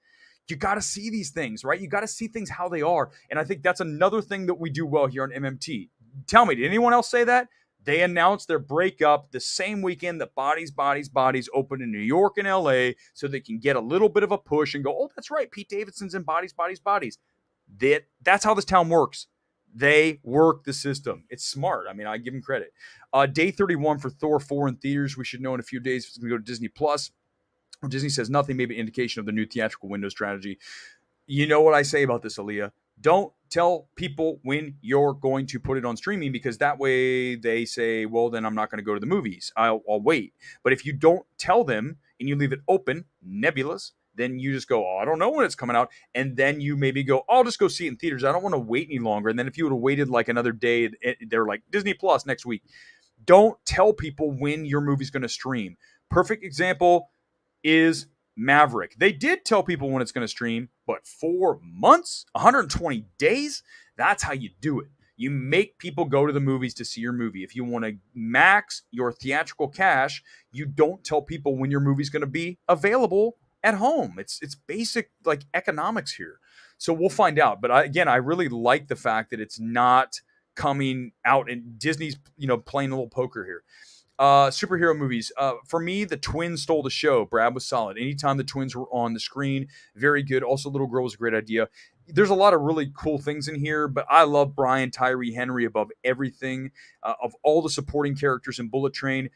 You got to see these things, right? You got to see things how they are. And I think that's another thing that we do well here on MMT. Tell me, did anyone else say that? They announced their breakup the same weekend that Bodies opened in New York and LA so they can get a little bit of a push and go, oh, that's right, Pete Davidson's in Bodies. That's how this town works. They work the system. It's smart. I mean, I give them credit. Day 31 for Thor 4 in theaters. We should know in a few days if it's going to go to Disney+. Disney says nothing, maybe an indication of the new theatrical window strategy. You know what I say about this, Aaliyah? Don't tell people when you're going to put it on streaming because that way they say, well, then I'm not going to go to the movies. I'll wait. But if you don't tell them and you leave it open, nebulous, then you just go, oh, I don't know when it's coming out. And then you maybe go, oh, I'll just go see it in theaters. I don't want to wait any longer. And then if you would have waited like another day, they're like Disney Plus next week. Don't tell people when your movie's going to stream. Perfect example is Maverick. They did tell people when it's going to stream, but 4 months, 120 days, that's how you do it. You make people go to the movies to see your movie. If you want to max your theatrical cash, you don't tell people when your movie's going to be available at home. It's basic like economics here. So we'll find out. But I really like the fact that it's not coming out and Disney's, playing a little poker here. Superhero movies. For me, the Twins stole the show. Brad was solid. Anytime the Twins were on the screen, very good. Also, Little Girl was a great idea. There's a lot of really cool things in here, but I love Brian Tyree Henry above everything. Of all the supporting characters in Bullet Train,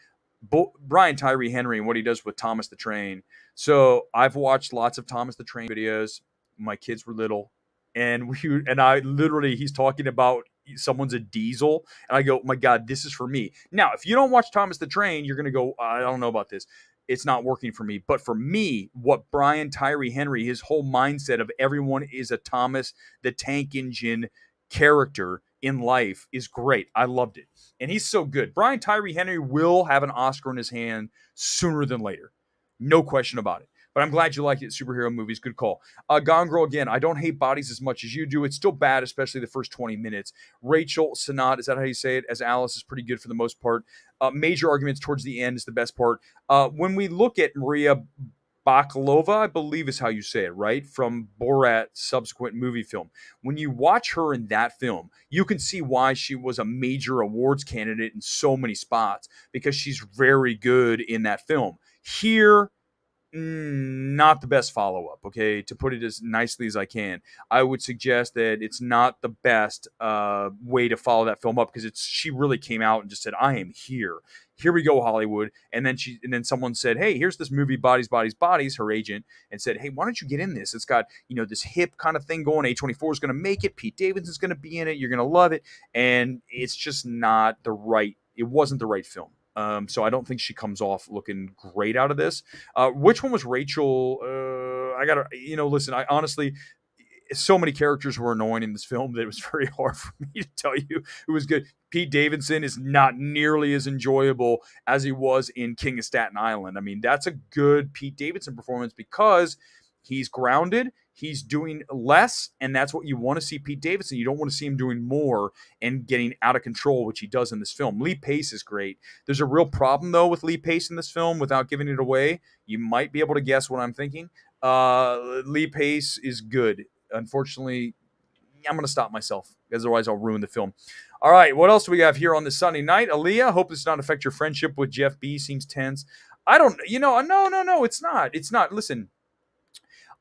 Brian Tyree Henry and what he does with Thomas the Train. So I've watched lots of Thomas the Train videos. My kids were little, and he's talking about someone's a diesel, and I go, my God, this is for me. Now, if you don't watch Thomas the Train, you're going to go, I don't know about this. It's not working for me. But for me, what Brian Tyree Henry, his whole mindset of everyone is a Thomas the Tank Engine character in life is great. I loved it. And he's so good. Brian Tyree Henry will have an Oscar in his hand sooner than later. No question about it. But I'm glad you liked it. Superhero movies. Good call. Gone Girl, again, I don't hate bodies as much as you do. It's still bad, especially the first 20 minutes. Rachel Sennott, is that how you say it? As Alice is pretty good for the most part. Major arguments towards the end is the best part. When we look at Maria Bakalova, I believe is how you say it, right? From Borat's subsequent movie film. When you watch her in that film, you can see why she was a major awards candidate in so many spots, because she's very good in that film. Here, not the best follow-up, okay? To put it as nicely as I can, I would suggest that it's not the best way to follow that film up, because she really came out and just said, I am here. Here we go, Hollywood. And then someone said, hey, here's this movie, Bodies, Bodies, Bodies, her agent, and said, hey, why don't you get in this? It's got, this hip kind of thing going. A24 is going to make it. Pete Davidson's going to be in it. You're going to love it. And it's just not it wasn't the right film. So I don't think she comes off looking great out of this. Which one was Rachel? I gotta, listen, I honestly, so many characters were annoying in this film that it was very hard for me to tell you who was good. Pete Davidson is not nearly as enjoyable as he was in King of Staten Island. I mean, that's a good Pete Davidson performance because he's grounded, he's doing less, and that's what you want to see Pete Davidson. You don't want to see him doing more and getting out of control, which he does in this film. Lee Pace is great. There's a real problem, though, with Lee Pace in this film without giving it away. You might be able to guess what I'm thinking. Lee Pace is good. Unfortunately, I'm going to stop myself, because otherwise I'll ruin the film. All right, what else do we have here on this Sunday night? Aaliyah, hope this does not affect your friendship with Jeff B. Seems tense. I don't, no, it's not. It's not. Listen,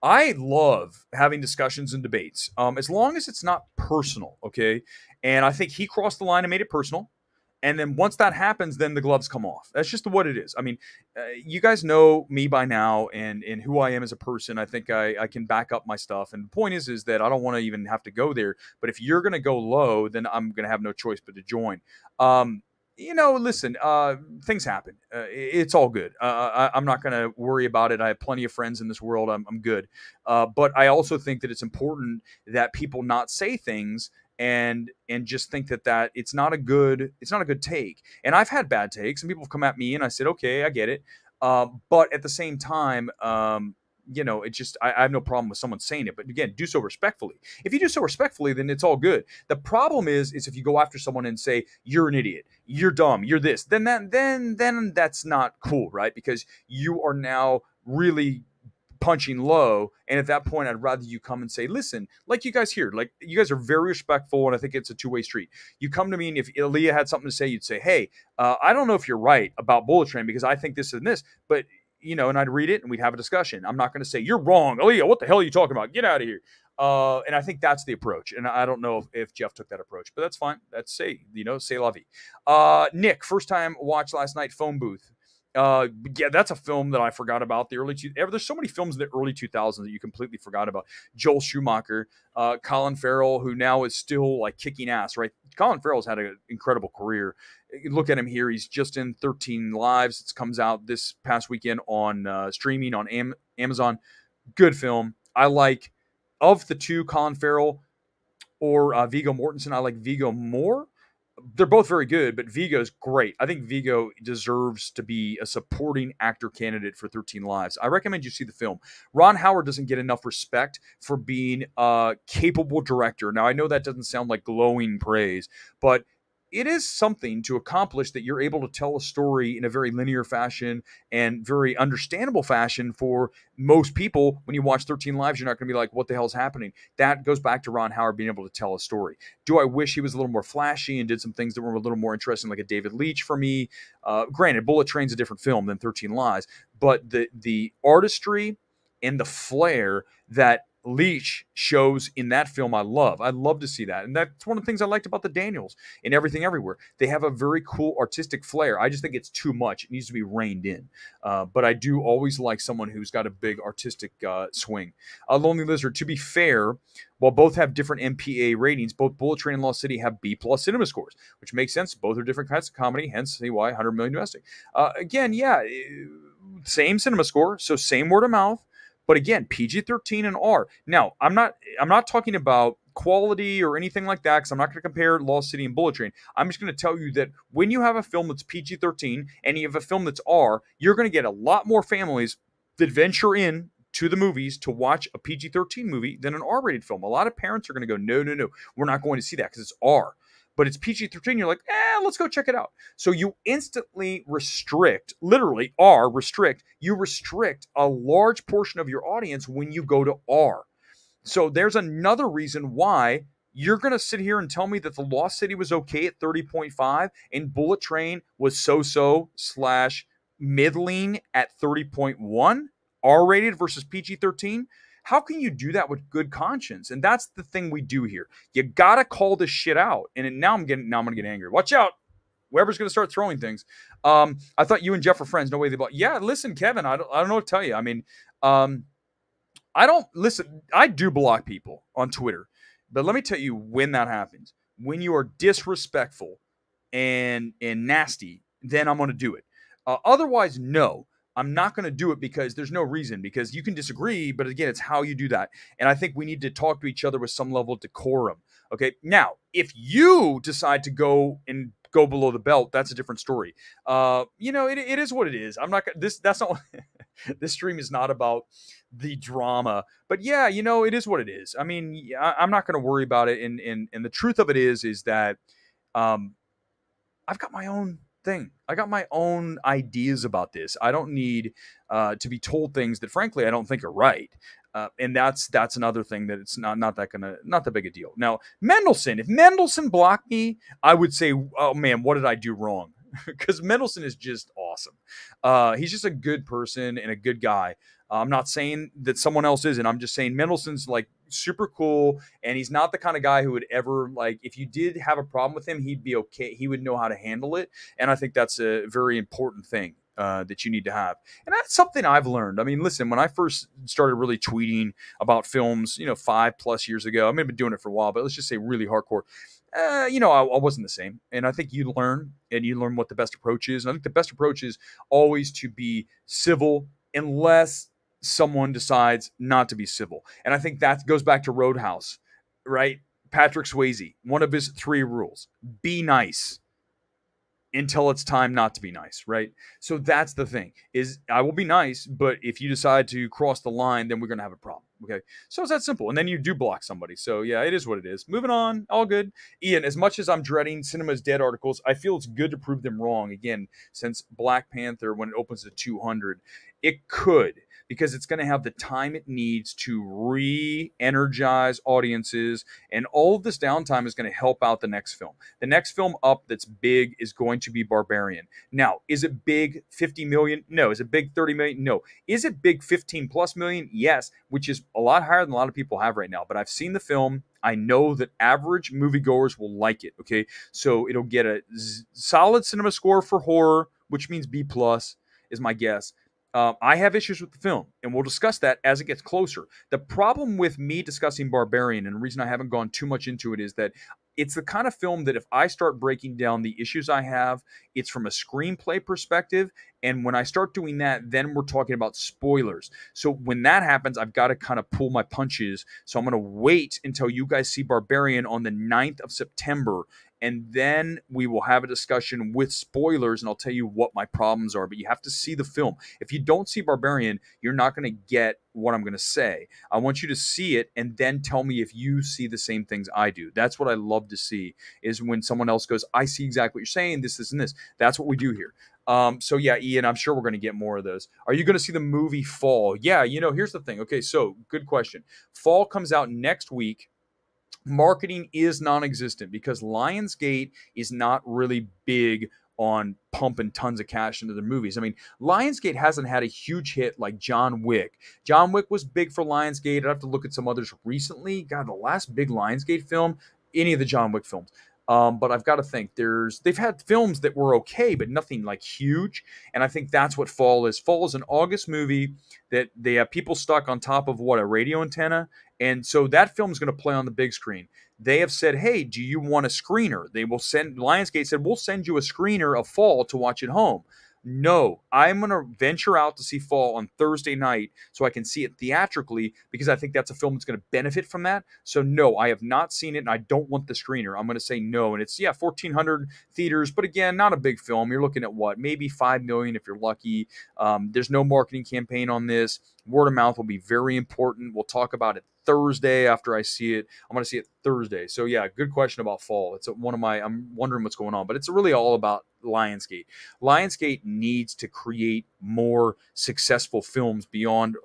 I love having discussions and debates, as long as it's not personal, okay? And I think he crossed the line and made it personal. And then once that happens, then the gloves come off. That's just what it is. I mean, you guys know me by now and who I am as a person. I think I can back up my stuff. And the point is that I don't want to even have to go there. But if you're going to go low, then I'm going to have no choice but to join. Listen, things happen. It's all good. I'm not going to worry about it. I have plenty of friends in this world. I'm good. But I also think that it's important that people not say things and just think that it's not a good take. And I've had bad takes, and people have come at me, and I said, okay, I get it. But at the same time, it just, I have no problem with someone saying it, but again, do so respectfully. If you do so respectfully, then it's all good. The problem is if you go after someone and say, you're an idiot, you're dumb, you're this, then that's not cool, right? Because you are now really punching low, and at that point I'd rather you come and say, listen, like you guys here, like you guys are very respectful, and I think it's a two-way street. You come to me, and if Aaliyah had something to say, you'd say, hey, I don't know if you're right about Bullet Train, because I think this and this, but and I'd read it and we'd have a discussion. I'm not going to say, you're wrong, Aaliyah, what the hell are you talking about, get out of here. And I think that's the approach, and I don't know if Jeff took that approach, but that's fine. That's say la vie. Nick, first time watch last night, Phone Booth. Yeah, that's a film that I forgot about. There's so many films in the early 2000s that you completely forgot about. Joel Schumacher, Colin Farrell, who now is still like kicking ass, right? Colin Farrell's had an incredible career. Look at him here. He's just in 13 Lives. It comes out this past weekend on streaming on Amazon. Good film. I like, of the two, Colin Farrell or Viggo Mortensen, I like Viggo more. They're both very good, but Vigo's great. I think Viggo deserves to be a supporting actor candidate for 13 Lives. I recommend you see the film. Ron Howard doesn't get enough respect for being a capable director. Now, I know that doesn't sound like glowing praise, but it is something to accomplish that you're able to tell a story in a very linear fashion and very understandable fashion for most people. When you watch 13 Lives, you're not going to be like, what the hell's happening? That goes back to Ron Howard being able to tell a story. Do I wish he was a little more flashy and did some things that were a little more interesting, like a David Leitch for me? Granted, Bullet Train's a different film than 13 Lives, but the artistry and the flair that Leash shows in that film I love. I love to see that. And that's one of the things I liked about the Daniels in Everything Everywhere. They have a very cool artistic flair. I just think it's too much. It needs to be reined in. But I do always like someone who's got a big artistic swing. Lonely Lizard, to be fair, while both have different MPA ratings, both Bullet Train and Lost City have B plus cinema scores, which makes sense. Both are different kinds of comedy, hence see why 100 million domestic. Again, yeah, same cinema score, so same word of mouth. But again, PG-13 and R. Now, I'm not talking about quality or anything like that, because I'm not going to compare Lost City and Bullet Train. I'm just going to tell you that when you have a film that's PG-13 and you have a film that's R, you're going to get a lot more families that venture in to the movies to watch a PG-13 movie than an R-rated film. A lot of parents are going to go, no, no, no, we're not going to see that because it's R. But it's PG-13, you're like, let's go check it out. So you instantly restrict, literally restrict, you restrict a large portion of your audience when you go to R. So there's another reason why you're going to sit here and tell me that The Lost City was okay at 30.5 and Bullet Train was so-so / middling at 30.1, R-rated versus PG-13. How can you do that with good conscience? And that's the thing we do here. You gotta call this shit out. And now I'm gonna get angry. Watch out. Weber's gonna start throwing things. I thought you and Jeff were friends. No way they bought. Yeah, listen, Kevin, I don't know what to tell you. I mean, I don't listen. I do block people on Twitter, but let me tell you when that happens. When you are disrespectful and nasty, then I'm gonna do it. Otherwise, no. I'm not going to do it because there's no reason, because you can disagree, but again, it's how you do that. And I think we need to talk to each other with some level of decorum. Okay. Now, if you decide to go below the belt, that's a different story. It is what it is. I'm not that's not this stream is not about the drama, but yeah, it is what it is. I mean, I'm not going to worry about it. And the truth of it is that, I've got my own thing. I got my own ideas about this. I don't need to be told things that, frankly, I don't think are right. And that's another thing that it's not that big a deal. Now, Mendelsohn, if Mendelsohn blocked me, I would say, oh man, what did I do wrong? Because Mendelsohn is just awesome. He's just a good person and a good guy. I'm not saying that someone else isn't. I'm just saying Mendelsohn's like super cool, and he's not the kind of guy who would ever, like, if you did have a problem with him, he'd be okay. He would know how to handle it, and I think that's a very important thing that you need to have. And that's something I've learned. I mean, listen, when I first started really tweeting about films, 5+ years ago, I mean, I've been doing it for a while, but let's just say really hardcore. I wasn't the same. And I think you learn what the best approach is. And I think the best approach is always to be civil, unless someone decides not to be civil. And I think that goes back to Roadhouse, right? Patrick Swayze, one of his 3 rules: be nice until it's time not to be nice, right? So that's the thing, is I will be nice, but if you decide to cross the line, then we're going to have a problem. Okay. So it's that simple. And then you do block somebody. So yeah, it is what it is. Moving on. All good. Ian, as much as I'm dreading Cinema's Dead articles, I feel it's good to prove them wrong. Again, since Black Panther, when it opens to 200, it could, because it's going to have the time it needs to re-energize audiences, and all of this downtime is going to help out the next film. The next film up that's big is going to be Barbarian. Now, is it big 50 million? No. Is it big 30 million? No. Is it big 15+ million? Yes, which is a lot higher than a lot of people have right now. But I've seen the film. I know that average moviegoers will like it, okay? So it'll get a solid cinema score for horror, which means B+, is my guess. I have issues with the film, and we'll discuss that as it gets closer. The problem with me discussing Barbarian, and the reason I haven't gone too much into it, is that it's the kind of film that if I start breaking down the issues I have, it's from a screenplay perspective. And when I start doing that, then we're talking about spoilers. So when that happens, I've got to kind of pull my punches. So I'm going to wait until you guys see Barbarian on the 9th of September. And then we will have a discussion with spoilers, and I'll tell you what my problems are. But you have to see the film. If you don't see Barbarian, you're not going to get what I'm going to say. I want you to see it and then tell me if you see the same things I do. That's what I love to see, is when someone else goes, I see exactly what you're saying, this, and this. That's what we do here. So yeah, Ian, I'm sure we're going to get more of those. Are you going to see the movie Fall? Yeah, here's the thing. Okay, so good question. Fall comes out next week. Marketing is non-existent because Lionsgate is not really big on pumping tons of cash into their movies. I mean, Lionsgate hasn't had a huge hit like John Wick. John Wick was big for Lionsgate. I'd have to look at some others recently. God, the last big Lionsgate film, any of the John Wick films. But I've got to think they've had films that were okay, but nothing like huge. And I think that's what Fall is. Fall is an August movie that they have people stuck on top of a radio antenna. And so that film is going to play on the big screen. They have said, hey, do you want a screener? Lionsgate said, we'll send you a screener of Fall to watch at home. No, I'm going to venture out to see Fall on Thursday night so I can see it theatrically because I think that's a film that's going to benefit from that. So no, I have not seen it and I don't want the screener. I'm going to say no. And it's, 1,400 theaters, but again, not a big film. You're looking at what? Maybe 5 million if you're lucky. There's no marketing campaign on this. Word of mouth will be very important. We'll talk about it Thursday after I see it. I'm going to see it Thursday. So yeah, good question about Fall. It's I'm wondering what's going on, but it's really all about Lionsgate. Lionsgate needs to create more successful films beyond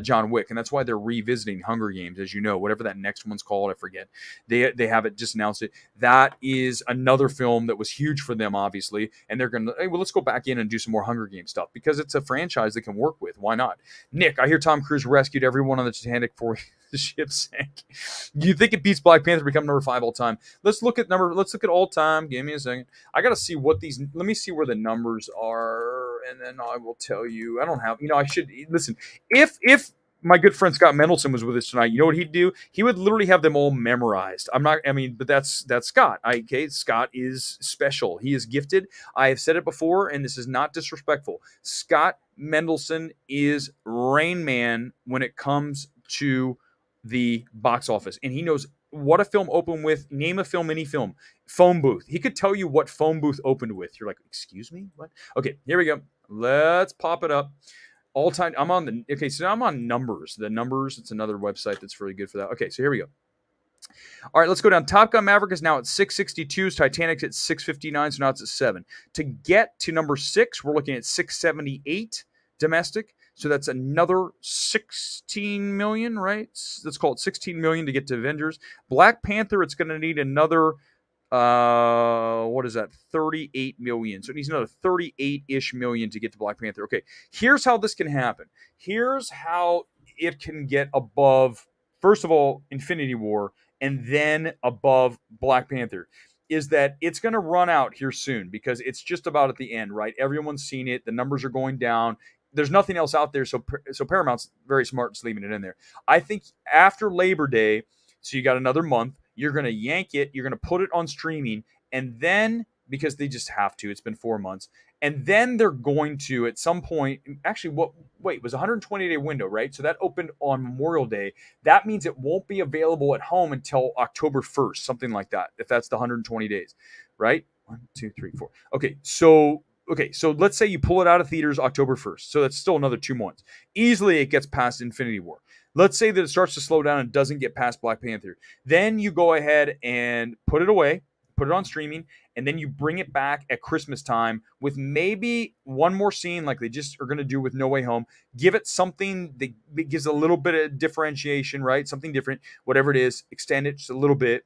John Wick, and that's why they're revisiting Hunger Games, as you know, whatever that next one's called, I forget. They have it just announced it. That is another film that was huge for them, obviously, and they're going to, hey, well, let's go back in and do some more Hunger Games stuff because it's a franchise they can work with. Why not? Nick, I hear Tom Cruise rescued everyone on the Titanic before the ship sank. Do you think it beats Black Panther to become number 5 all time? Let's look at all time. Give me a second. I got to see let me see where the numbers are, and then I will tell you. I don't have, I should, listen, if my good friend Scott Mendelson was with us tonight, you know what he'd do? He would literally have them all memorized. But that's Scott. Scott is special. He is gifted. I have said it before, and this is not disrespectful. Scott Mendelson is Rain Man when it comes to the box office, and he knows what a film opened with. Name a film, any film. Phone booth. He could tell you what phone booth opened with. You're like, excuse me, what? Okay, here we go. Let's pop it up. All time. I'm on Numbers. The Numbers. It's another website that's really good for that. Okay, so here we go. All right, let's go down. Top Gun Maverick is now at 662. Titanic's at 659, so now it's at 7. To get to number 6, we're looking at 678 domestic. So that's another 16 million, right? Let's call it 16 million to get to Avengers. Black Panther, it's going to need another, 38 million. So it needs another 38-ish million to get to Black Panther. Okay, here's how this can happen. Here's how it can get above, first of all, Infinity War, and then above Black Panther. Is that it's going to run out here soon because it's just about at the end, right? Everyone's seen it. The numbers are going down. There's nothing else out there, so Paramount's very smart just leaving it in there. I think after Labor Day, so you got another month, you're going to yank it, you're going to put it on streaming, and then, because they just have to, it's been 4 months, and then they're going to, at some point, actually, it was a 120-day window, right? So that opened on Memorial Day. That means it won't be available at home until October 1st, something like that, if that's the 120 days, right? 1, 2, 3, 4. Okay, so let's say you pull it out of theaters October 1st. So that's still another 2 months. Easily it gets past Infinity War. Let's say that it starts to slow down and doesn't get past Black Panther. Then you go ahead and put it away, put it on streaming, and then you bring it back at Christmas time with maybe one more scene like they just are going to do with No Way Home. Give it something that gives a little bit of differentiation, right? Something different, whatever it is, extend it just a little bit.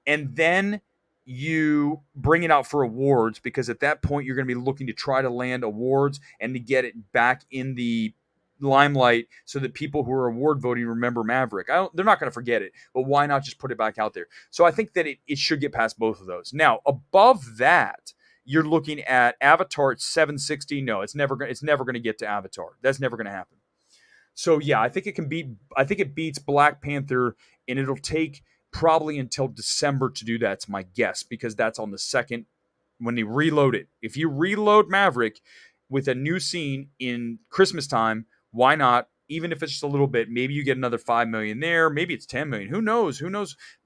And then you bring it out for awards because at that point you're going to be looking to try to land awards and to get it back in the limelight so that people who are award voting remember Maverick. They're not going to forget it, but why not just put it back out there? So I think that it should get past both of those. Now, above that, you're looking at Avatar at 760. No, it's never going to get to Avatar. That's never going to happen. So yeah, I think it beats Black Panther, and it'll take probably until December to do that. It's my guess because that's on the 2nd when they reload it. If you reload Maverick with a new scene in Christmas time, why not? Even if it's just a little bit, maybe you get another 5 million there. Maybe it's 10 million. Who knows?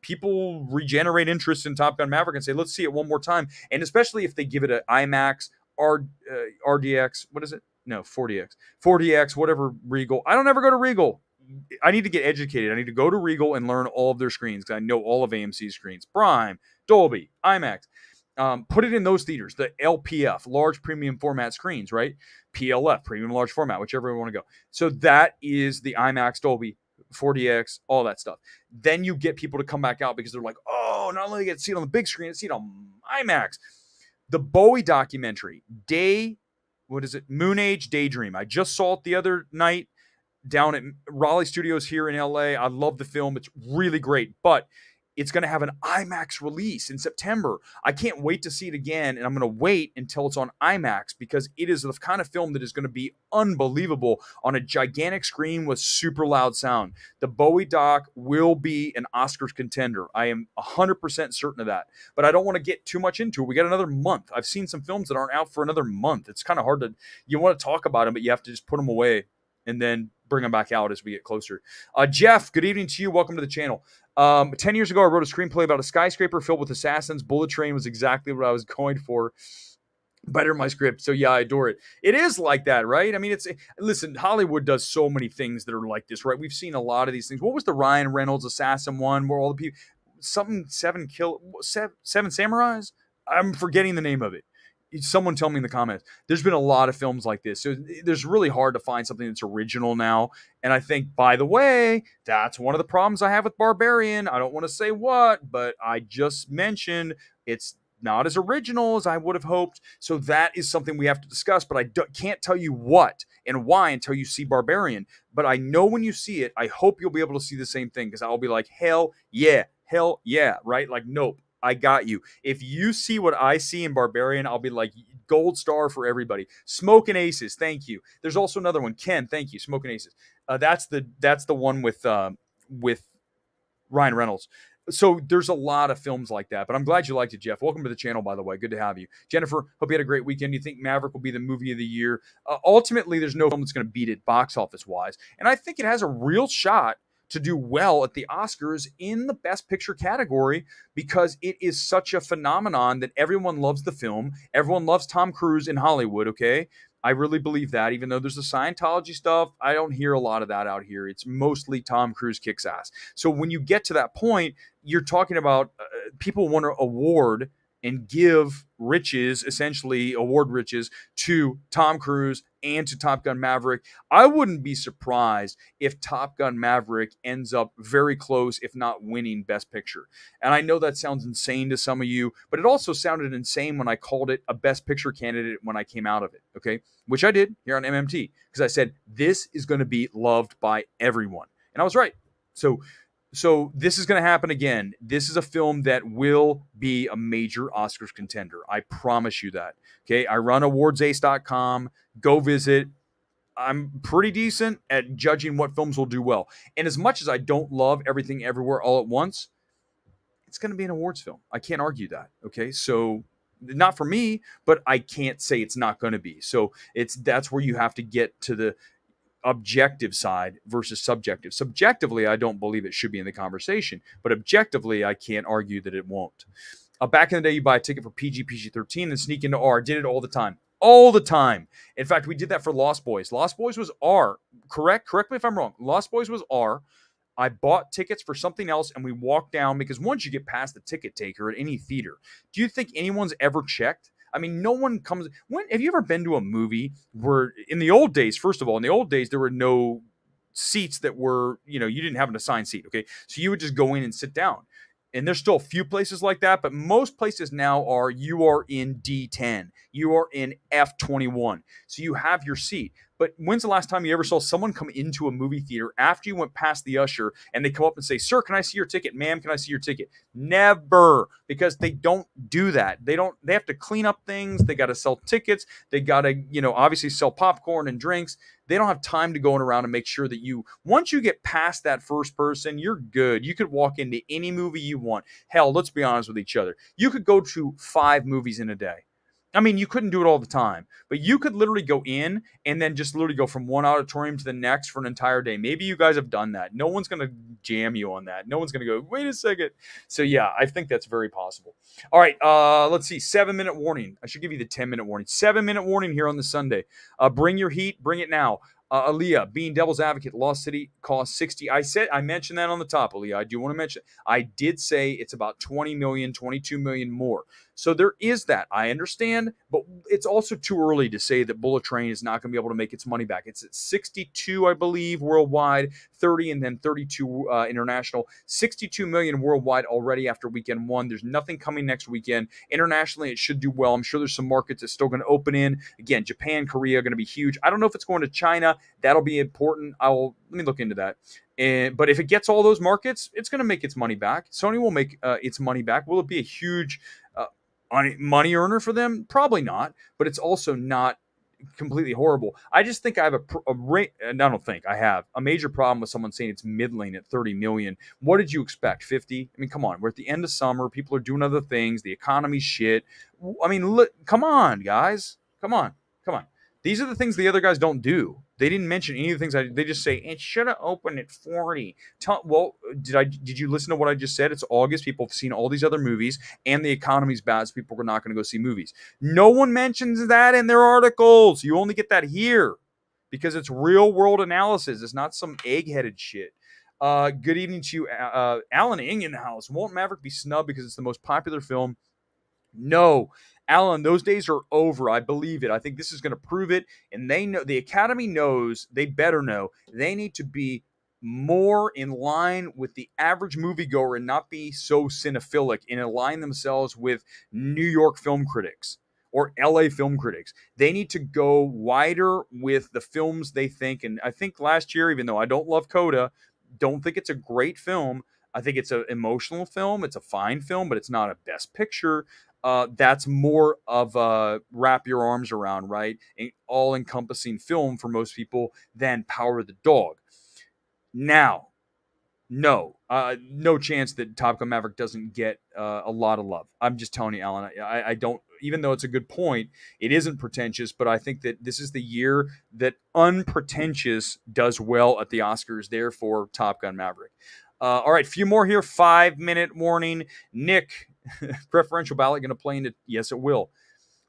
People regenerate interest in Top Gun Maverick and say, let's see it one more time. And especially if they give it an IMAX, RDX, what is it? No, 40X, whatever, Regal. I don't ever go to Regal. I need to get educated. I need to go to Regal and learn all of their screens because I know all of AMC's screens. Prime, Dolby, IMAX. Put it in those theaters, the LPF, large premium format screens, right? PLF, premium large format, whichever you want to go. So that is the IMAX, Dolby, 40X, all that stuff. Then you get people to come back out because they're like, oh, not only get to see it on the big screen, see it on IMAX. The Bowie documentary, Moon Age Daydream. I just saw it the other night down at Raleigh Studios here in LA. I love the film. It's really great, but it's going to have an IMAX release in September. I can't wait to see it again, and I'm going to wait until it's on IMAX because it is the kind of film that is going to be unbelievable on a gigantic screen with super loud sound. The Bowie doc will be an Oscars contender. I am 100% certain of that, but I don't want to get too much into it. We got another month. I've seen some films that aren't out for another month. It's kind of hard to, you want to talk about them, but you have to just put them away and then bring them back out as we get closer. Jeff, good evening to you. Welcome to the channel. 10 years ago, I wrote a screenplay about a skyscraper filled with assassins. Bullet Train was exactly what I was going for. Better my script. So yeah, I adore it. It is like that, right? I mean, listen, Hollywood does so many things that are like this, right? We've seen a lot of these things. What was the Ryan Reynolds assassin one where all the people, Seven Samurais? I'm forgetting the name of it. Someone tell me in the comments. There's been a lot of films like this. So there's really hard to find something that's original now. And I think, by the way, that's one of the problems I have with Barbarian. I don't want to say what, but I just mentioned it's not as original as I would have hoped. So that is something we have to discuss, but I can't tell you what and why until you see Barbarian. But I know when you see it, I hope you'll be able to see the same thing because I'll be like, hell yeah, right? Like, nope. I got you. If you see what I see in Barbarian, I'll be like, gold star for everybody. Smoking Aces, thank you. There's also another one, Ken, thank you. Smoking Aces. That's the one with Ryan Reynolds. So there's a lot of films like that, but I'm glad you liked it, Jeff. Welcome to the channel, by the way. Good to have you. Jennifer, hope you had a great weekend. You think Maverick will be the movie of the year? Ultimately, there's no film that's going to beat it box office wise, and I think it has a real shot to do well at the Oscars in the Best Picture category because it is such a phenomenon that everyone loves the film. Everyone loves Tom Cruise in Hollywood, okay? I really believe that, even though there's the Scientology stuff, I don't hear a lot of that out here. It's mostly Tom Cruise kicks ass. So when you get to that point, you're talking about people want to award and give riches, essentially award riches, to Tom Cruise and to Top Gun Maverick. I wouldn't be surprised if Top Gun Maverick ends up very close, if not winning Best Picture. And I know that sounds insane to some of you, but it also sounded insane when I called it a Best Picture candidate when I came out of it, okay? Which I did here on MMT, because I said, this is going to be loved by everyone. And I was right. So this is going to happen again. This is a film that will be a major Oscars contender. I promise you that. Okay, I run awardsace.com. Go visit. I'm pretty decent at judging what films will do well. And as much as I don't love Everything Everywhere All at Once, it's going to be an awards film. I can't argue that. Okay, so not for me, but I can't say it's not going to be. So that's where you have to get to the objective side versus subjective. Subjectively, I don't believe it should be in the conversation, but objectively, I can't argue that it won't. Back in the day, you buy a ticket for PG-13 and sneak into R. I did it all the time. All the time. In fact, we did that for Lost Boys. Lost Boys was R. Correct me if I'm wrong. Lost Boys was R. I bought tickets for something else and we walked down because once you get past the ticket taker at any theater, do you think anyone's ever checked? I mean, no one comes. Have you ever been to a movie where in the old days, first of all, in the old days, there were no seats that were, you didn't have an assigned seat. Okay. So you would just go in and sit down. And there's still a few places like that, but most places now you are in D10. You are in F21. So you have your seat. But when's the last time you ever saw someone come into a movie theater after you went past the usher and they come up and say, "Sir, can I see your ticket? Ma'am, can I see your ticket?" Never, because they don't do that. They have to clean up things. They got to sell tickets. They got to, obviously sell popcorn and drinks. They don't have time to go around and make sure that once you get past that first person, you're good. You could walk into any movie you want. Hell, let's be honest with each other. You could go to 5 movies in a day. I mean, you couldn't do it all the time, but you could literally go in and then just literally go from one auditorium to the next for an entire day. Maybe you guys have done that. No one's going to jam you on that. No one's going to go, wait a second. So yeah, I think that's very possible. All right, let's see. 7-minute warning. I should give you the 10-minute warning. 7-minute warning here on the Sunday. Bring your heat. Bring it now. Aaliyah, being devil's advocate, Lost City cost 60. I mentioned that on the top, Aaliyah. I do want to mention, I did say it's about 20 million, 22 million more. So there is that. I understand, but it's also too early to say that Bullet Train is not going to be able to make its money back. It's at 62, I believe, worldwide, 30 and then 32 international, 62 million worldwide already after weekend one. There's nothing coming next weekend. Internationally, it should do well. I'm sure there's some markets that's still going to open in. Again, Japan, Korea are going to be huge. I don't know if it's going to China. That'll be important. Let me look into that. But if it gets all those markets, it's going to make its money back. Sony will make its money back. Will it be a huge money earner for them? Probably not. But it's also not completely horrible. I just think I have I don't think I have a major problem with someone saying it's middling at 30 million. What did you expect? 50? I mean, come on. We're at the end of summer. People are doing other things. The economy's shit. I mean, look, come on, guys. Come on. These are the things the other guys don't do. They didn't mention any of the things. They just say it should have opened at 40. Did you listen to what I just said? It's August. People have seen all these other movies, and the economy's bad, so people are not going to go see movies. No one mentions that in their articles. You only get that here because it's real world analysis. It's not some egg-headed shit. Good evening to you, Alan Ing in the house. Won't Maverick be snubbed because it's the most popular film? No, Alan, those days are over. I believe it. I think this is going to prove it. And they know, the Academy knows, they better know, they need to be more in line with the average moviegoer and not be so cinephilic and align themselves with New York film critics or LA film critics. They need to go wider with the films they think. And I think last year, even though I don't love Coda, don't think it's a great film. I think it's an emotional film. It's a fine film, but it's not a best picture. That's more of a wrap your arms around, right? An all-encompassing film for most people than Power of the Dog. Now, no chance that Top Gun Maverick doesn't get a lot of love. I'm just telling you, Alan. I don't, even though it's a good point, it isn't pretentious, but I think that this is the year that unpretentious does well at the Oscars, therefore Top Gun Maverick. All right, a few more here. 5-minute warning. Nick, preferential ballot going to play into? Yes, it will.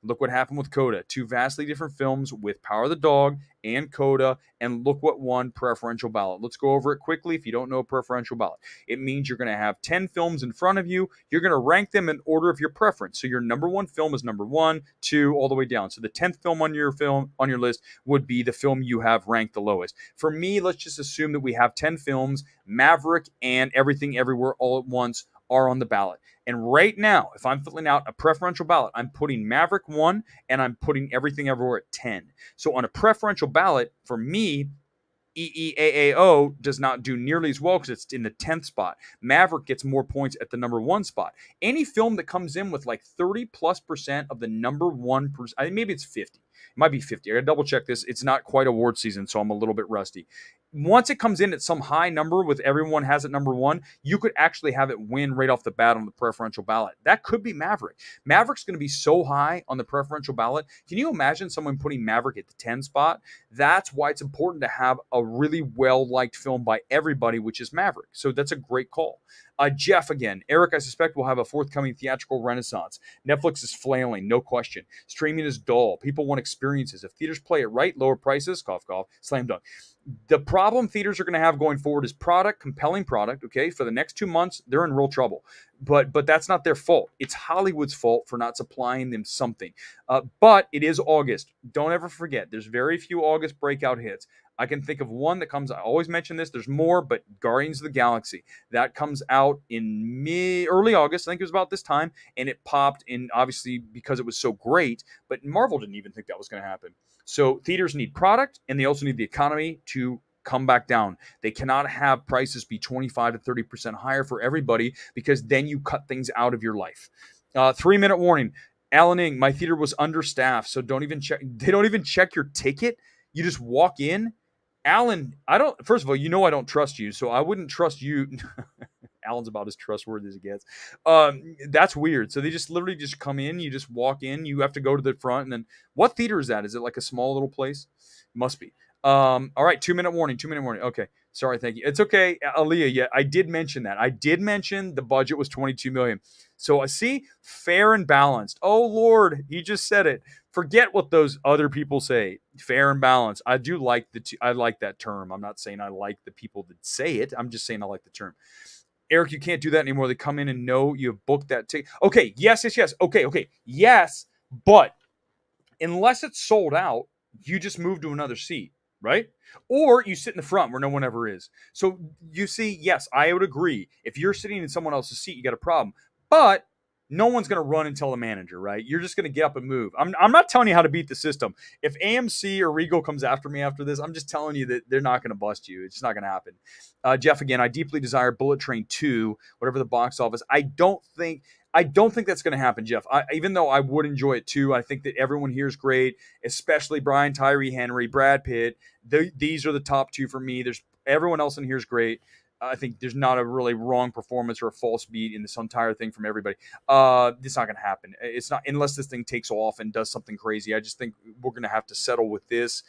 Look what happened with Coda. Two vastly different films with Power of the Dog and Coda, and look what won preferential ballot. Let's go over it quickly. If you don't know preferential ballot, it means you're going to have 10 films in front of you. You're going to rank them in order of your preference. So your number one film is number 1, 2, all the way down. So the 10th film on your list would be the film you have ranked the lowest. For me, let's just assume that we have 10 films. Maverick and Everything Everywhere All at Once are on the ballot. And right now, if I'm filling out a preferential ballot, I'm putting Maverick 1 and I'm putting Everything Everywhere at 10. So on a preferential ballot, for me, EEAAO does not do nearly as well because it's in the 10th spot. Maverick gets more points at the number 1 spot. Any film that comes in with like 30+% of the number 1%, I think maybe it's 50. It might be 50. I got to double check this. It's not quite award season, so I'm a little bit rusty. Once it comes in at some high number with everyone has it number 1, you could actually have it win right off the bat on the preferential ballot. That could be Maverick. Maverick's going to be so high on the preferential ballot. Can you imagine someone putting Maverick at the 10 spot? That's why it's important to have a really well-liked film by everybody, which is Maverick. So that's a great call. Jeff again. Eric, I suspect will have a forthcoming theatrical renaissance. Netflix is flailing, no question. Streaming is dull. People want experiences. If theaters play it right, lower prices, cough, cough, slam dunk. The problem theaters are going to have going forward is product, compelling product, okay? For the next 2 months, they're in real trouble. But that's not their fault. It's Hollywood's fault for not supplying them something. But it is August. Don't ever forget, there's very few August breakout hits. I can think of one that comes, I always mention this, there's more, but Guardians of the Galaxy. That comes out in early August, I think it was about this time, and it popped in, obviously, because it was so great, but Marvel didn't even think that was going to happen. So theaters need product, and they also need the economy to come back down. They cannot have prices be 25 to 30% higher for everybody because then you cut things out of your life. 3-minute warning. Alan Ing, my theater was understaffed, so don't even check. They don't even check your ticket. You just walk in. Alan, first of all, you know I don't trust you, so I wouldn't trust you. Alan's about as trustworthy as it gets. That's weird. So they just literally just come in. You just walk in. You have to go to the front. And then what theater is that? Is it like a small little place? Must be. All right. 2-minute warning. 2-minute warning. Okay. Sorry. Thank you. It's okay. Aaliyah. Yeah, I did mention that. I did mention the budget was $22 million. So I see fair and balanced. Oh, Lord. He just said it. Forget what those other people say. Fair and balanced. I do like I like that term. I'm not saying I like the people that say it. I'm just saying I like the term. Eric, you can't do that anymore. They come in and know you have booked that ticket. Okay, yes. Okay, yes, but unless it's sold out, you just move to another seat, right? Or you sit in the front where no one ever is. So you see, yes, I would agree. If you're sitting in someone else's seat, you got a problem. But no one's going to run and tell the manager, right? You're just going to get up and move. I'm not telling you how to beat the system. If AMC or Regal comes after me after this, I'm just telling you that they're not going to bust you. It's just not going to happen. Jeff, again, I deeply desire Bullet Train 2, whatever the box office. I don't think that's going to happen, Jeff. Even though I would enjoy it too, I think that everyone here is great, especially Brian Tyree Henry, Brad Pitt. These are the top two for me. There's everyone else in here is great. I think there's not a really wrong performance or a false beat in this entire thing from everybody. It's not going to happen. It's not unless this thing takes off and does something crazy. I just think we're going to have to settle with this.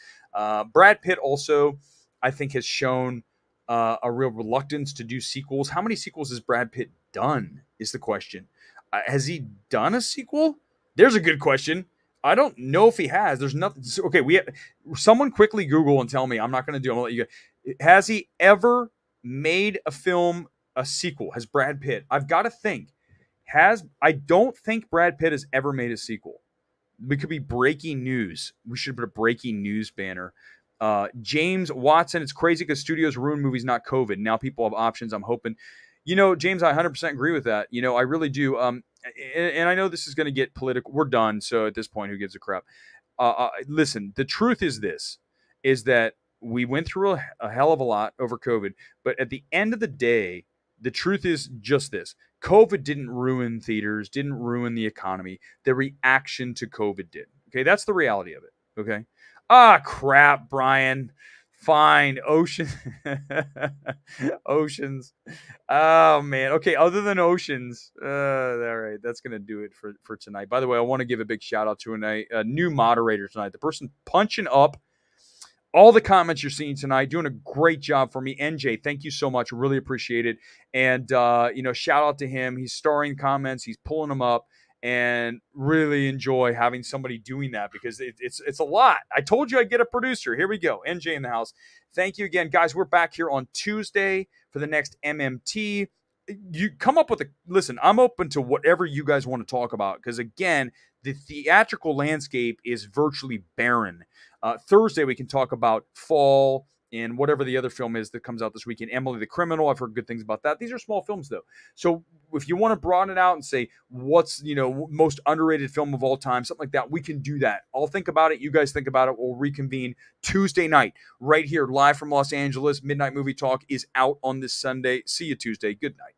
Brad Pitt also, I think, has shown a real reluctance to do sequels. How many sequels has Brad Pitt done is the question. Has he done a sequel? There's a good question. I don't know if he has. There's nothing. Okay, someone quickly Google and tell me. I'm not going to do it. I'm going to let you go. Has he ever made a film, a sequel? Has Brad Pitt? I've got to think. I don't think Brad Pitt has ever made a sequel. We could be breaking news. We should put a breaking news banner. James Watson, it's crazy because studios ruin movies, not COVID. Now people have options. I'm hoping. James, I 100% agree with that. I really do. And I know this is going to get political. We're done. So at this point, who gives a crap? Listen, the truth is that we went through a hell of a lot over COVID. But at the end of the day, the truth is just this. COVID didn't ruin theaters, didn't ruin the economy. The reaction to COVID did. Okay, that's the reality of it. Okay. Crap, Brian. Fine. Oceans. Oh, man. Okay, other than Oceans. All right, that's going to do it for tonight. By the way, I want to give a big shout out to a new moderator tonight. The person punching up all the comments you're seeing tonight, doing a great job for me. NJ, thank you so much. Really appreciate it. And, shout out to him. He's starring comments. He's pulling them up. And really enjoy having somebody doing that because it's a lot. I told you I'd get a producer. Here we go. NJ in the house. Thank you again, guys. We're back here on Tuesday for the next MMT. You come up with listen, I'm open to whatever you guys want to talk about because, again, the theatrical landscape is virtually barren. Thursday, we can talk about Fall and whatever the other film is that comes out this weekend. Emily the Criminal. I've heard good things about that. These are small films, though. So if you want to broaden it out and say what's, most underrated film of all time, something like that, we can do that. I'll think about it. You guys think about it. We'll reconvene Tuesday night right here, live from Los Angeles. Midnight Movie Talk is out on this Sunday. See you Tuesday. Good night.